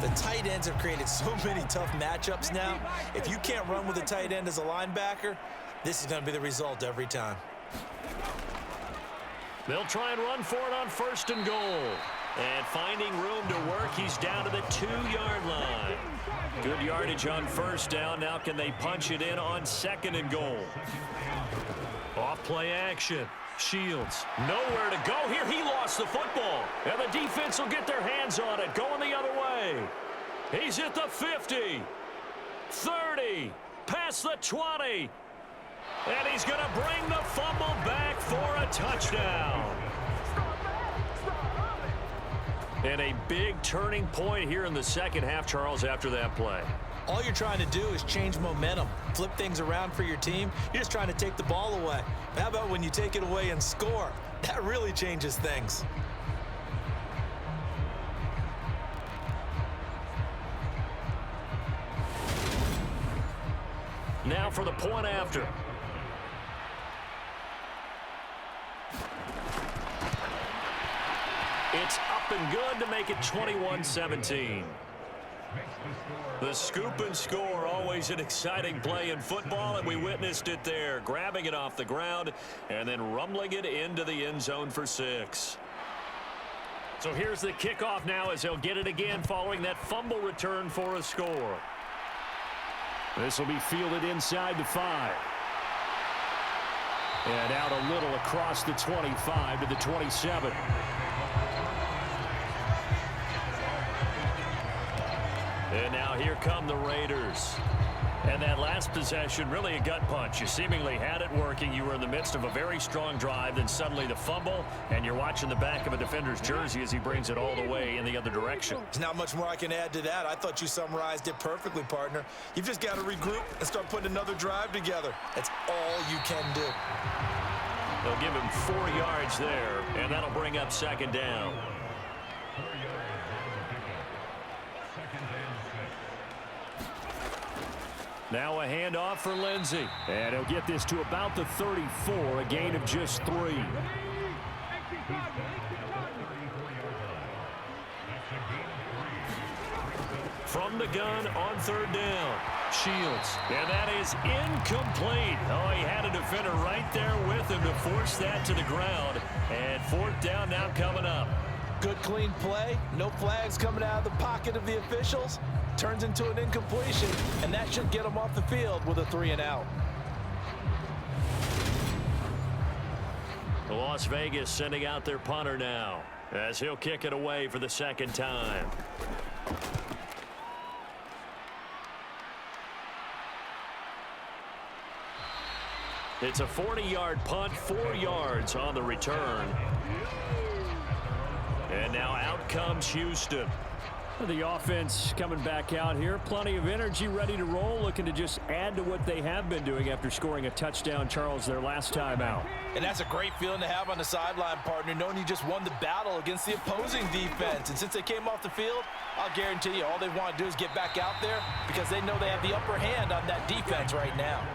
The tight ends have created so many tough matchups now. If you can't run with a tight end as a linebacker, this is going to be the result every time. They'll try and run for it on 1st and goal. And finding room to work, he's down to the 2-yard line. Good yardage on 1st down. Now can they punch it in on 2nd and goal? Off play action. Shields nowhere to go here. He lost the football. And the defense will get their hands on it. Going the other way. He's at the 50. 30. Past the 20. And he's going to bring the fumble back for a touchdown. And a big turning point here in the second half, Charles, after that play. All you're trying to do is change momentum, flip things around for your team. You're just trying to take the ball away. How about when you take it away and score? That really changes things. Now for the point after. It's up and good to make it 21-17. The scoop and score, always an exciting play in football, and we witnessed it there, grabbing it off the ground and then rumbling it into the end zone for 6. So here's the kickoff now as they'll get it again following that fumble return for a score. This will be fielded inside the 5. And out a little across the 25 to the 27. And now here come the Raiders. And that last possession, really a gut punch. You seemingly had it working. You were in the midst of a very strong drive, then suddenly the fumble, and you're watching the back of a defender's jersey as he brings it all the way in the other direction. There's not much more I can add to that. I thought you summarized it perfectly, partner. You've just got to regroup and start putting another drive together. That's all you can do. They'll give him 4 yards there, and that'll bring up 2nd down. Now a handoff for Lindsey. And he'll get this to about the 34, a gain of just 3. From the gun on 3rd down. Shields. And that is incomplete. Oh, he had a defender right there with him to force that to the ground. And 4th down now coming up. Good, clean play. No flags coming out of the pocket of the officials. Turns into an incompletion, and that should get them off the field with a 3-and-out. Las Vegas sending out their punter now as he'll kick it away for the 2nd time. It's a 40-yard punt, 4 yards on the return. And now out comes Houston. The offense coming back out here. Plenty of energy, ready to roll, looking to just add to what they have been doing after scoring a touchdown, Charles, their last time out. And that's a great feeling to have on the sideline, partner, knowing you just won the battle against the opposing defense. And since they came off the field, I'll guarantee you all they want to do is get back out there because they know they have the upper hand on that defense right now.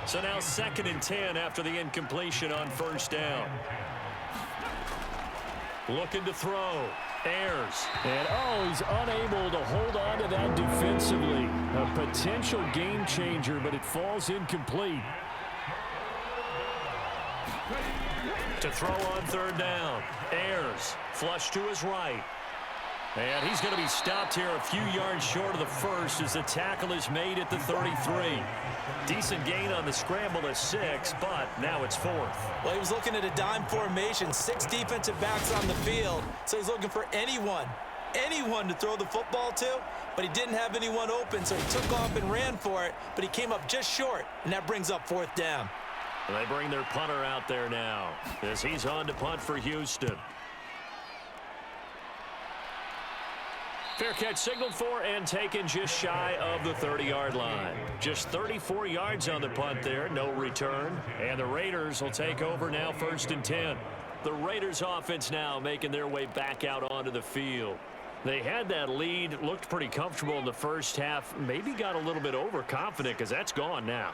So now 2nd and 10 after the incompletion on 1st down. Looking to throw. Ayers. And, he's unable to hold on to that defensively. A potential game changer, but it falls incomplete. To throw on 3rd down. Ayers. Flush to his right. And he's going to be stopped here a few yards short of the 1st as the tackle is made at the 33. Decent gain on the scramble at 6, but now it's 4th. Well, he was looking at a dime formation, 6 defensive backs on the field, so he's looking for anyone to throw the football to, but he didn't have anyone open, so he took off and ran for it, but he came up just short, and that brings up 4th down. And they bring their punter out there now as he's on to punt for Houston. Fair catch signaled for and taken just shy of the 30-yard line. Just 34 yards on the punt there, no return. And the Raiders will take over now 1st and 10. The Raiders offense now making their way back out onto the field. They had that lead, looked pretty comfortable in the first half, maybe got a little bit overconfident because that's gone now.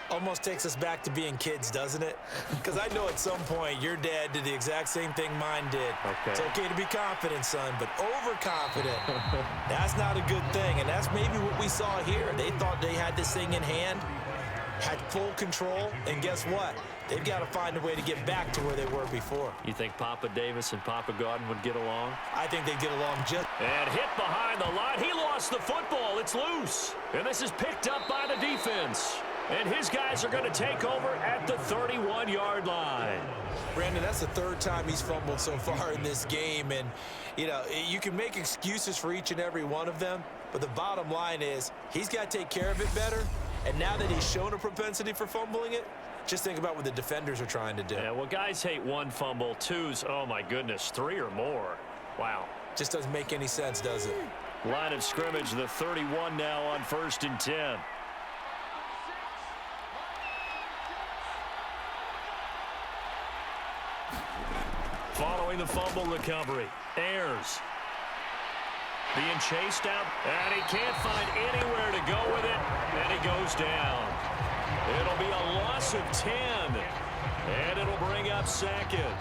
Almost takes us back to being kids, doesn't it? Because I know at some point your dad did the exact same thing mine did. Okay. It's okay to be confident, son, but overconfident, that's not a good thing. And that's maybe what we saw here. They thought they had this thing in hand, had full control, and guess what? They've got to find a way to get back to where they were before. You think Papa Davis and Papa Godin would get along? I think they'd get along just... And hit behind the line. He lost the football. It's loose. And this is picked up by the defense. And his guys are going to take over at the 31-yard line. Brandon, that's the third time he's fumbled so far in this game. And, you know, you can make excuses for each and every one of them, but the bottom line is he's got to take care of it better. And now that he's shown a propensity for fumbling it, just think about what the defenders are trying to do. Yeah, well, guys hate one fumble, twos, oh, my goodness, three or more. Wow. Just doesn't make any sense, does it? Line of scrimmage, the 31 now on 1st and 10. Following the fumble recovery, Ayers being chased out, and he can't find anywhere to go with it, and he goes down. It'll be a loss of 10, and it'll bring up 2nd.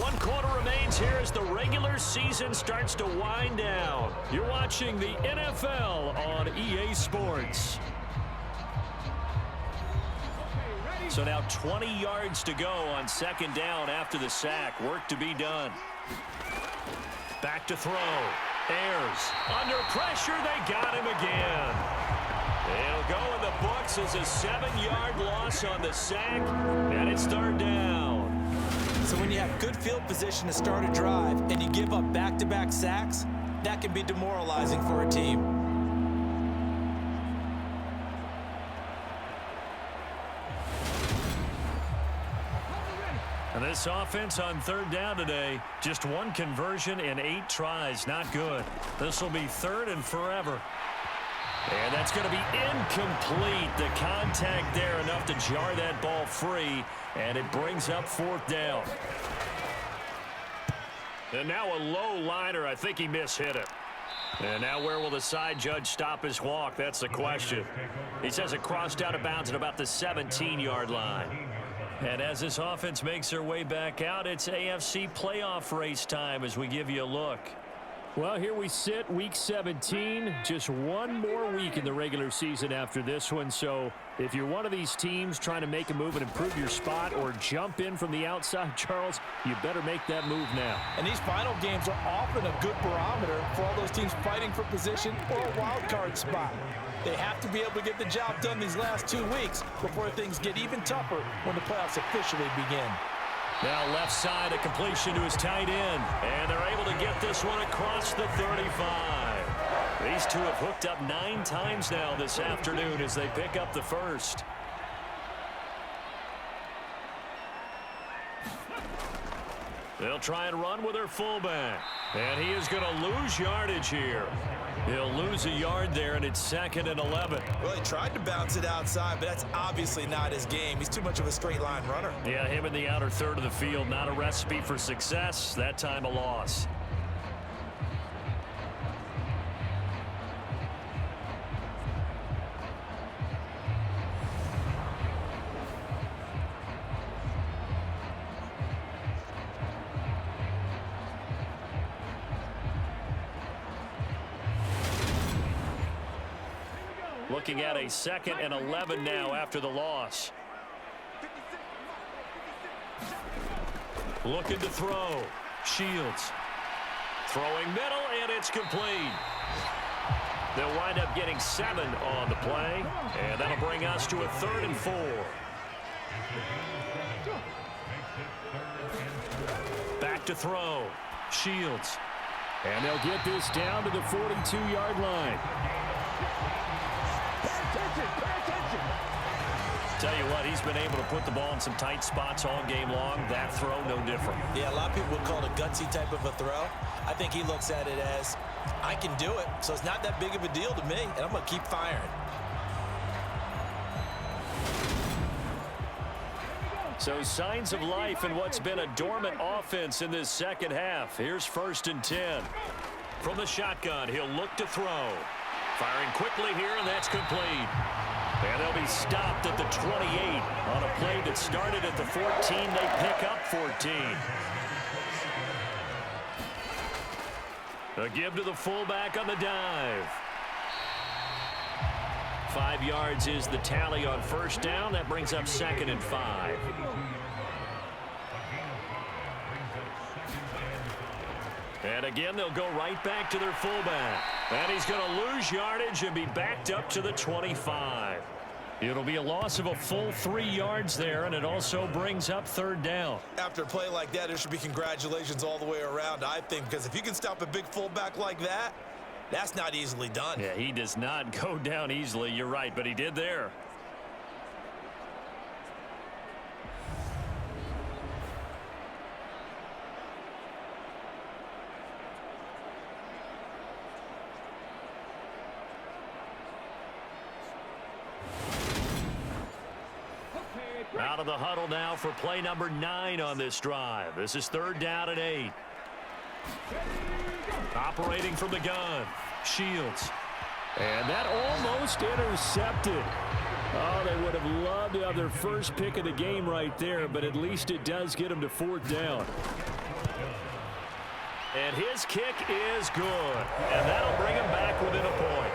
One quarter remains here as the regular season starts to wind down. You're watching the NFL on EA Sports. So now 20 yards to go on 2nd down after the sack. Work to be done. Back to throw. Ayers under pressure. They got him again. It'll go in the books as a 7-yard loss on the sack, and it's 3rd down. So when you have good field position to start a drive and you give up back-to-back sacks, that can be demoralizing for a team. And this offense on 3rd down today, just 1 conversion in 8 tries. Not good. This will be 3rd and forever. And that's going to be incomplete. The contact there enough to jar that ball free, and it brings up 4th down. And now a low liner. I think he mishit it. And now where will the side judge stop his walk? That's the question. He says it crossed out of bounds at about the 17-yard line. And as this offense makes their way back out, it's AFC playoff race time as we give you a look. Well, here we sit, week 17, just one more week in the regular season after this one. So if you're one of these teams trying to make a move and improve your spot or jump in from the outside, Charles, you better make that move now. And these final games are often a good barometer for all those teams fighting for position or a wild card spot. They have to be able to get the job done these last 2 weeks before things get even tougher when the playoffs officially begin. Now left side, a completion to his tight end. And they're able to get this one across the 35. These two have hooked up 9 times now this afternoon as they pick up the first. They'll try and run with their fullback. And he is going to lose yardage here. He'll lose a yard there, and it's 2nd and 11. Well, he tried to bounce it outside, but that's obviously not his game. He's too much of a straight line runner. Yeah, him in the outer third of the field, not a recipe for success. That time a loss. Looking at a 2nd and 11 now after the loss. Looking to throw. Shields. Throwing middle, and it's complete. They'll wind up getting 7 on the play, and that'll bring us to a 3rd and 4. Back to throw. Shields. And they'll get this down to the 42-yard line. Tell you what, he's been able to put the ball in some tight spots all game long. That throw, no different. Yeah, a lot of people would call it a gutsy type of a throw. I think he looks at it as, I can do it, so it's not that big of a deal to me, and I'm going to keep firing. So signs of life in what's been a dormant offense in this second half. Here's 1st and 10. From the shotgun, he'll look to throw. Firing quickly here, and that's complete. And they'll be stopped at the 28 on a play that started at the 14. They pick up 14. A give to the fullback on the dive. 5 yards is the tally on 1st down. That brings up 2nd and 5. And again, they'll go right back to their fullback. And he's going to lose yardage and be backed up to the 25. It'll be a loss of a full 3 yards there, and it also brings up 3rd down. After a play like that, there should be congratulations all the way around, I think, because if you can stop a big fullback like that, that's not easily done. Yeah, he does not go down easily. You're right, but he did there. Out of the huddle now for play number 9 on this drive. This is 3rd down and 8. Operating from the gun, Shields. And that almost intercepted. Oh, they would have loved to have their first pick of the game right there, but at least it does get them to 4th down. And his kick is good. And that'll bring him back within a point.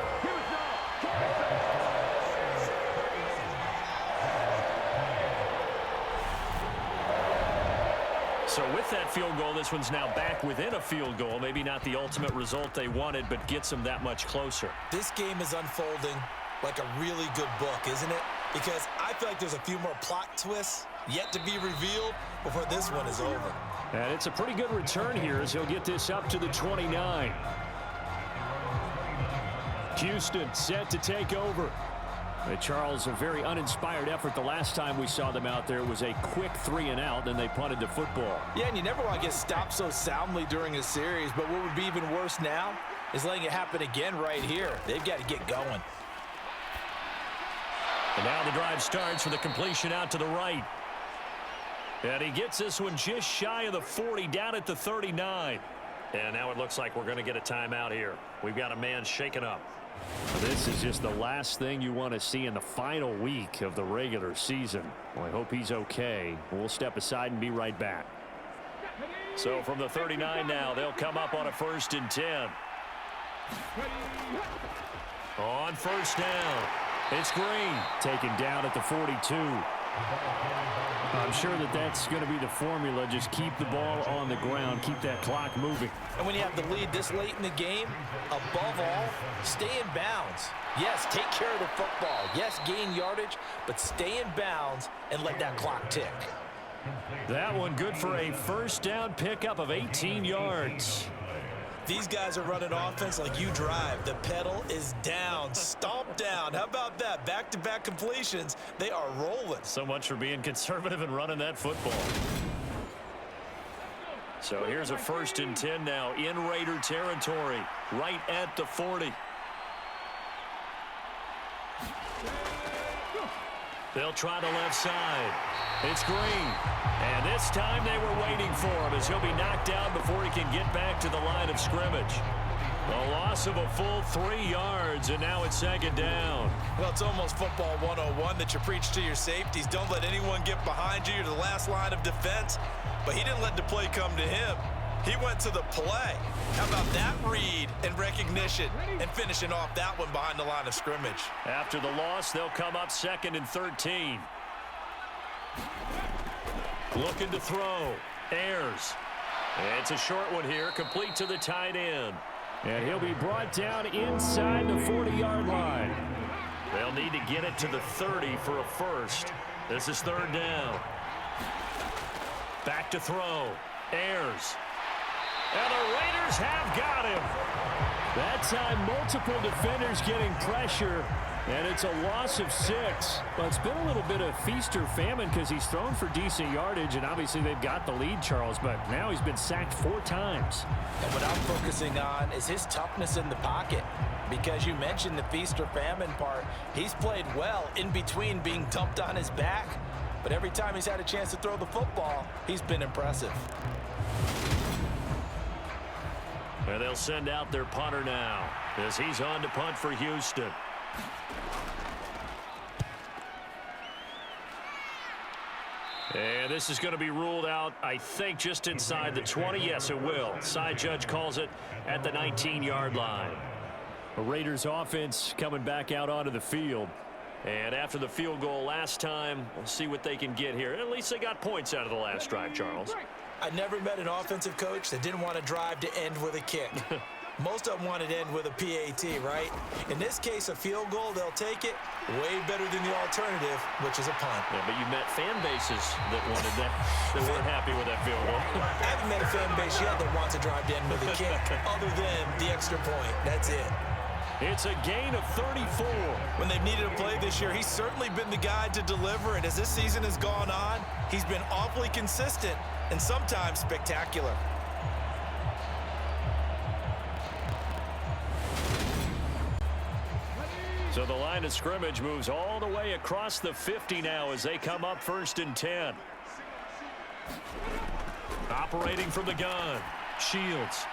So with that field goal, this one's now back within a field goal. Maybe not the ultimate result they wanted, but gets them that much closer. This game is unfolding like a really good book, isn't it? Because I feel like there's a few more plot twists yet to be revealed before this one is over. And it's a pretty good return here as he'll get this up to the 29. Houston set to take over. Charles, a very uninspired effort the last time we saw them out there. It was a quick 3 and out, then they punted the football. Yeah, and you never want to get stopped so soundly during a series, but what would be even worse now is letting it happen again right here. They've got to get going. And now the drive starts with a completion out to the right. And he gets this one just shy of the 40, down at the 39. And now it looks like we're going to get a timeout here. We've got a man shaken up. This is just the last thing you want to see in the final week of the regular season. Well, I hope he's okay. We'll step aside and be right back. So from the 39 now, they'll come up on a 1st and 10. On 1st down, it's Green. Taken down at the 42. I'm sure that that's going to be the formula. Just keep the ball on the ground. Keep that clock moving. And when you have the lead this late in the game, above all, stay in bounds. Yes, take care of the football. Yes, gain yardage, but stay in bounds and let that clock tick. That one good for a 1st down pickup of 18 yards. These guys are running offense like you drive. The pedal is down, stomp down. How about that? Back-to-back completions. They are rolling. So much for being conservative and running that football. So here's a 1st and 10 now in Raider territory, right at the 40. They'll try the left side. It's Green. And this time they were waiting for him as he'll be knocked down before he can get back to the line of scrimmage. A loss of a full 3 yards, and now it's 2nd down. Well, it's almost football 101 that you preach to your safeties. Don't let anyone get behind you. You're the last line of defense. But he didn't let the play come to him. He went to the play. How about that read and recognition and finishing off that one behind the line of scrimmage? After the loss, they'll come up 2nd and 13. Looking to throw. Ayers. It's a short one here, complete to the tight end. And he'll be brought down inside the 40-yard line. They'll need to get it to the 30 for a 1st. This is 3rd down. Back to throw. Ayers. And the Raiders have got him. That time, multiple defenders getting pressure, and it's a loss of 6. Well, it's been a little bit of feast or famine because he's thrown for decent yardage, and obviously they've got the lead, Charles, but now he's been sacked 4 times. And what I'm focusing on is his toughness in the pocket. Because you mentioned the feast or famine part, he's played well in between being dumped on his back but every time he's had a chance to throw the football, he's been impressive. And they'll send out their punter now as he's on to punt for Houston. And this is going to be ruled out, I think, just inside the 20. Yes, it will. Side judge calls it at the 19-yard line. The Raiders offense coming back out onto the field. And after the field goal last time, we'll see what they can get here. At least they got points out of the last drive, Charles. I never met an offensive coach that didn't want to drive to end with a kick. Most of them wanted to end with a PAT, right? In this case, a field goal, they'll take it. Way better than the alternative, which is a punt. Yeah, but you met fan bases that wanted that, that weren't happy with that field goal. I haven't met a fan base yet that wants to drive to end with a kick, other than the extra point. That's it. It's a gain of 34. When they've needed a play this year, he's certainly been the guy to deliver. And as this season has gone on, he's been awfully consistent and sometimes spectacular. So the line of scrimmage moves all the way across the 50 now as they come up 1st and 10. Operating from the gun, Shields.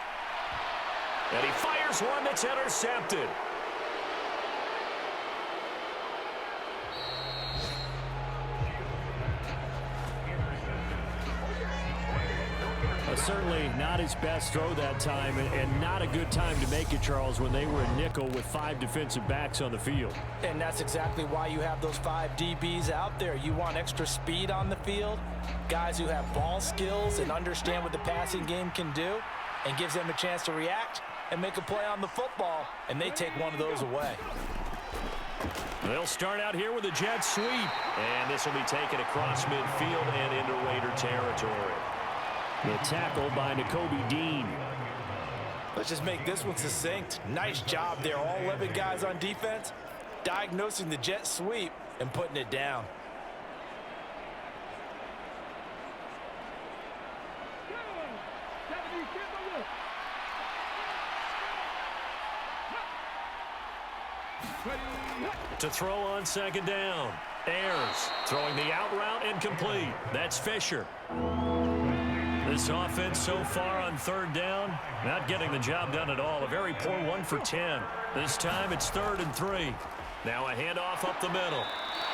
And he fires one that's intercepted. Certainly not his best throw that time, and not a good time to make it, Charles, when they were in nickel with 5 defensive backs on the field. And that's exactly why you have those 5 DBs out there. You want extra speed on the field, guys who have ball skills and understand what the passing game can do, and gives them a chance to react and make a play on the football, and they take one of those away. They'll start out here with a jet sweep, and this will be taken across midfield and into Raider territory. The tackle by Nakobe Dean. Let's just make this one succinct. Nice job there. All 11 guys on defense diagnosing the jet sweep and putting it down. To throw on 2nd down. Ayers throwing the out route incomplete. That's Fisher. This offense so far on 3rd down, not getting the job done at all. A very poor 1 for 10. This time it's 3rd and 3. Now a handoff up the middle.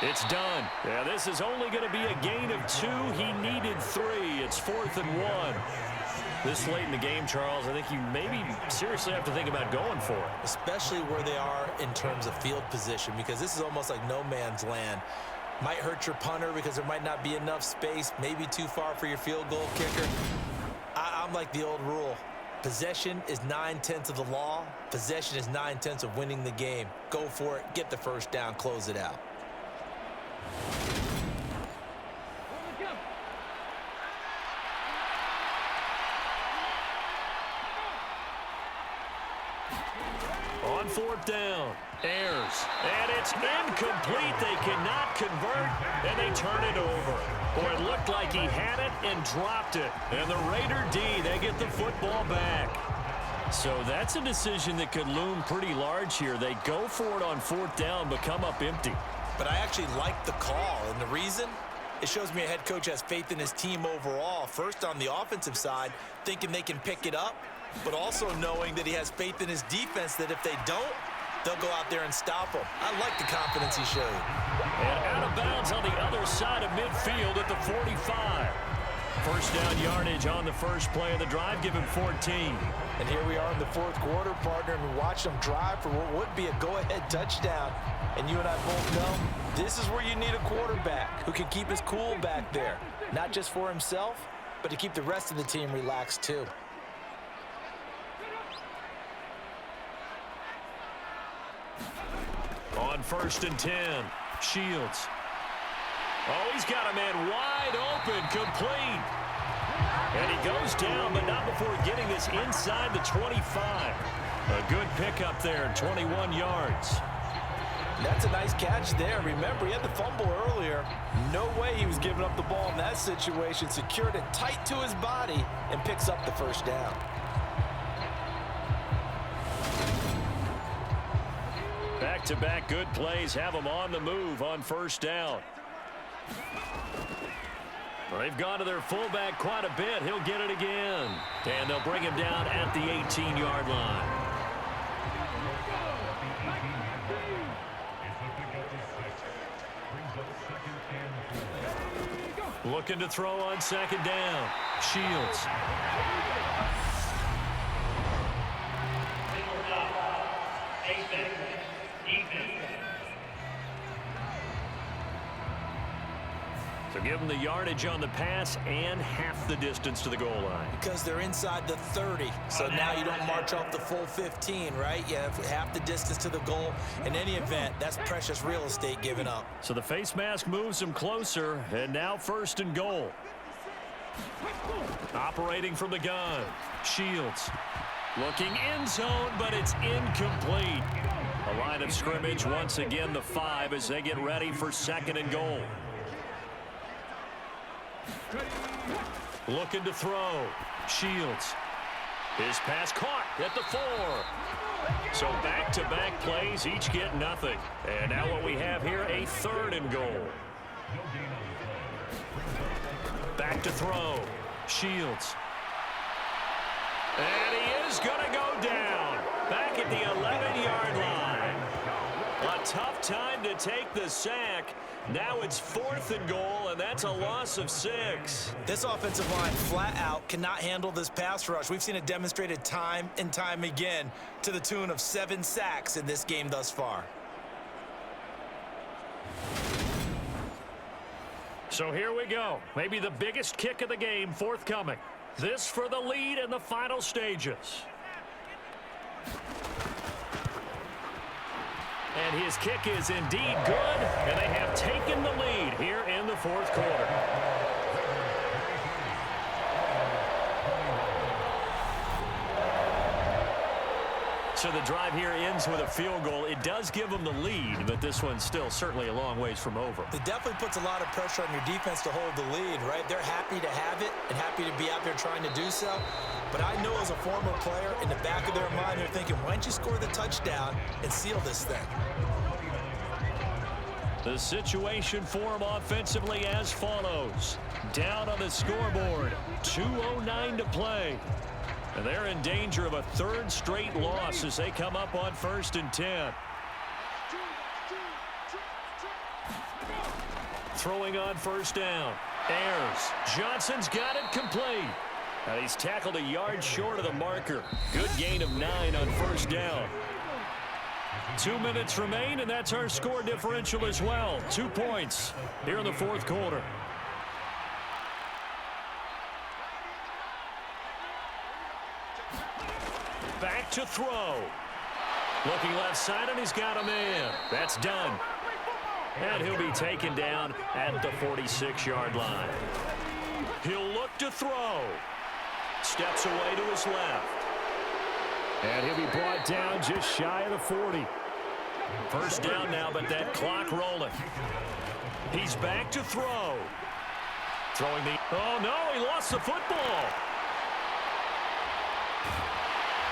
It's done. Yeah, this is only going to be a gain of 2. He needed 3. It's 4th and 1. This late in the game, Charles, I think you maybe seriously have to think about going for it. Especially where they are in terms of field position, because this is almost like no man's land. Might hurt your punter because there might not be enough space, maybe too far for your field goal kicker. I'm like the old rule. Possession is 9/10 of the law. Possession is 9/10 of winning the game. Go for it, get the first down, close it out. On 4th down, Ayers, and it's incomplete. They cannot convert, and they turn it over. Boy, it looked like he had it and dropped it. And the Raider D, they get the football back. So that's a decision that could loom pretty large here. They go for it on 4th down, but come up empty. But I actually like the call, and the reason? It shows me a head coach has faith in his team overall. First on the offensive side, thinking they can pick it up, but also knowing that he has faith in his defense that if they don't, they'll go out there and stop them. I like the confidence he showed. And out of bounds on the other side of midfield at the 45. First down yardage on the first play of the drive, give him 14. And here we are in the 4th quarter, partner, and we watch them drive for what would be a go-ahead touchdown. And you and I both know this is where you need a quarterback who can keep his cool back there. Not just for himself, but to keep the rest of the team relaxed too. On 1st and 10, Shields. Oh, he's got a man wide open, complete. And he goes down, but not before getting this inside the 25. A good pickup there, 21 yards. That's a nice catch there. Remember, he had the fumble earlier. No way he was giving up the ball in that situation. Secured it tight to his body and picks up the first down. Back-to-back good plays have him on the move on 1st down. Well, they've gone to their fullback quite a bit. He'll get it again. And they'll bring him down at the 18-yard line. Looking to throw on second down. Shields. So give them the yardage on the pass and half the distance to the goal line. Because they're inside the 30, so now you don't march off the full 15, right? You have half the distance to the goal. In any event, that's precious real estate given up. So the face mask moves them closer, and now first and goal. Operating from the gun. Shields. Looking end zone, but it's incomplete. A line of scrimmage, once again the 5 as they get ready for second and goal. Looking to throw. Shields. His pass caught at the 4. So back-to-back plays, each get nothing. And now what we have here, a third and goal. Back to throw. Shields. And he is going to go down. Back at the 11-yard line. A tough time to take the sack. Now it's 4th and goal, and that's a loss of 6. This offensive line flat out cannot handle this pass rush. We've seen it demonstrated time and time again to the tune of 7 sacks in this game thus far. So here we go. Maybe the biggest kick of the game forthcoming. This for the lead in the final stages. And his kick is indeed good, and they have taken the lead here in the 4th quarter. So the drive here ends with a field goal. It does give them the lead, but this one's still certainly a long ways from over. It definitely puts a lot of pressure on your defense to hold the lead, right? They're happy to have it and happy to be out there trying to do so. But I know as a former player, in the back of their mind, they're thinking, why don't you score the touchdown and seal this thing? The situation for them offensively as follows. Down on the scoreboard, 2:09 to play. And they're in danger of a 3rd straight loss as they come up on 1st and 10. Throwing on 1st down. Ayers. Johnson's got it complete. And he's tackled a yard short of the marker. Good gain of 9 on 1st down. 2 minutes remain, and that's our score differential as well. 2 points here in the 4th quarter. Back to throw. Looking left side, and he's got a man. That's done. And he'll be taken down at the 46-yard line. He'll look to throw. Steps away to his left. And he'll be brought down just shy of the 40. First down now, but that clock rolling. He's back to throw. Throwing the... Oh, no, he lost the football.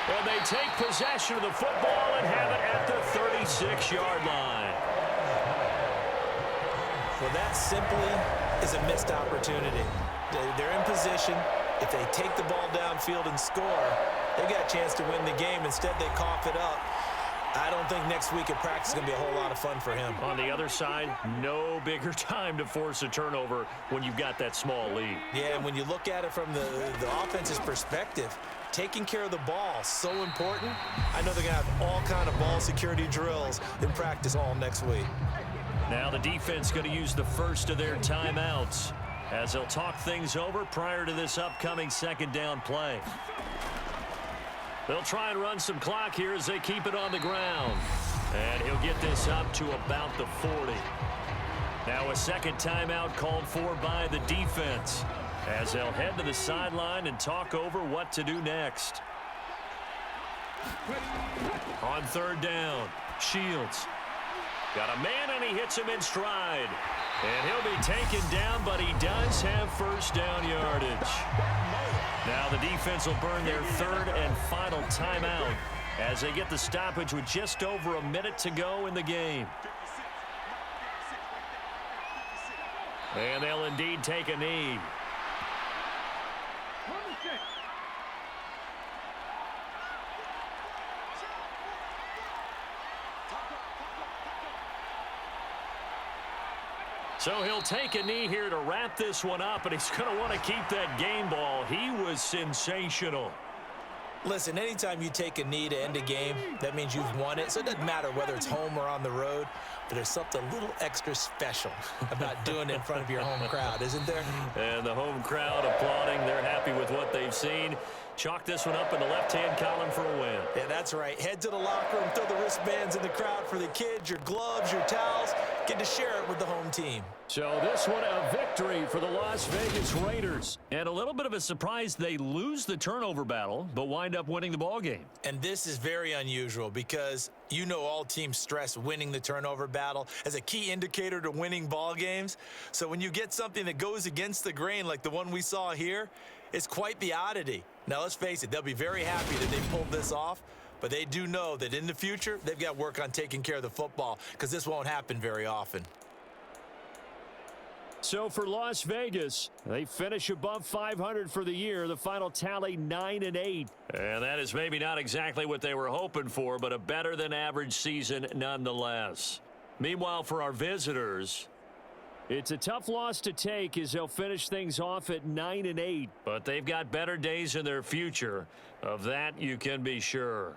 And they take possession of the football and have it at the 36-yard line. Well, that simply is a missed opportunity. They're in position. If they take the ball downfield and score, they've got a chance to win the game. Instead, they cough it up. I don't think next week at practice is going to be a whole lot of fun for him. On the other side, no bigger time to force a turnover when you've got that small lead. Yeah, and when you look at it from the offense's perspective, taking care of the ball, so important. I know they're going to have all kind of ball security drills in practice all next week. Now the defense going to use the first of their timeouts as they'll talk things over prior to this upcoming 2nd down play. They'll try and run some clock here as they keep it on the ground. And he'll get this up to about the 40. Now a 2nd timeout called for by the defense as they'll head to the sideline and talk over what to do next. On 3rd down, Shields. Got a man, and he hits him in stride. And he'll be taken down, but he does have first down yardage. Now the defense will burn their 3rd and final timeout as they get the stoppage with just over a minute to go in the game. And they'll indeed take a knee. So he'll take a knee here to wrap this one up, and he's going to want to keep that game ball. He was sensational. Listen, anytime you take a knee to end a game, that means you've won it. So it doesn't matter whether it's home or on the road, but there's something a little extra special about doing it in front of your home crowd, isn't there? And the home crowd applauding. They're happy with what they've seen. Chalk this one up in the left-hand column for a win. Yeah, that's right. Head to the locker room, throw the wristbands in the crowd for the kids, your gloves, your towels. Get to share it with the home team. So this one a victory for the Las Vegas Raiders. And a little bit of a surprise, they lose the turnover battle, but wind up winning the ball game. And this is very unusual because you know all teams stress winning the turnover battle as a key indicator to winning ball games. So when you get something that goes against the grain like the one we saw here, it's quite the oddity. Now, let's face it, they'll be very happy that they pulled this off, but they do know that in the future, they've got to work on taking care of the football because this won't happen very often. So for Las Vegas, they finish above 500 for the year. The final tally 9-8. And that is maybe not exactly what they were hoping for, but a better than average season nonetheless. Meanwhile, for our visitors, it's a tough loss to take as they'll finish things off at 9-8. but they've got better days in their future. Of that, you can be sure.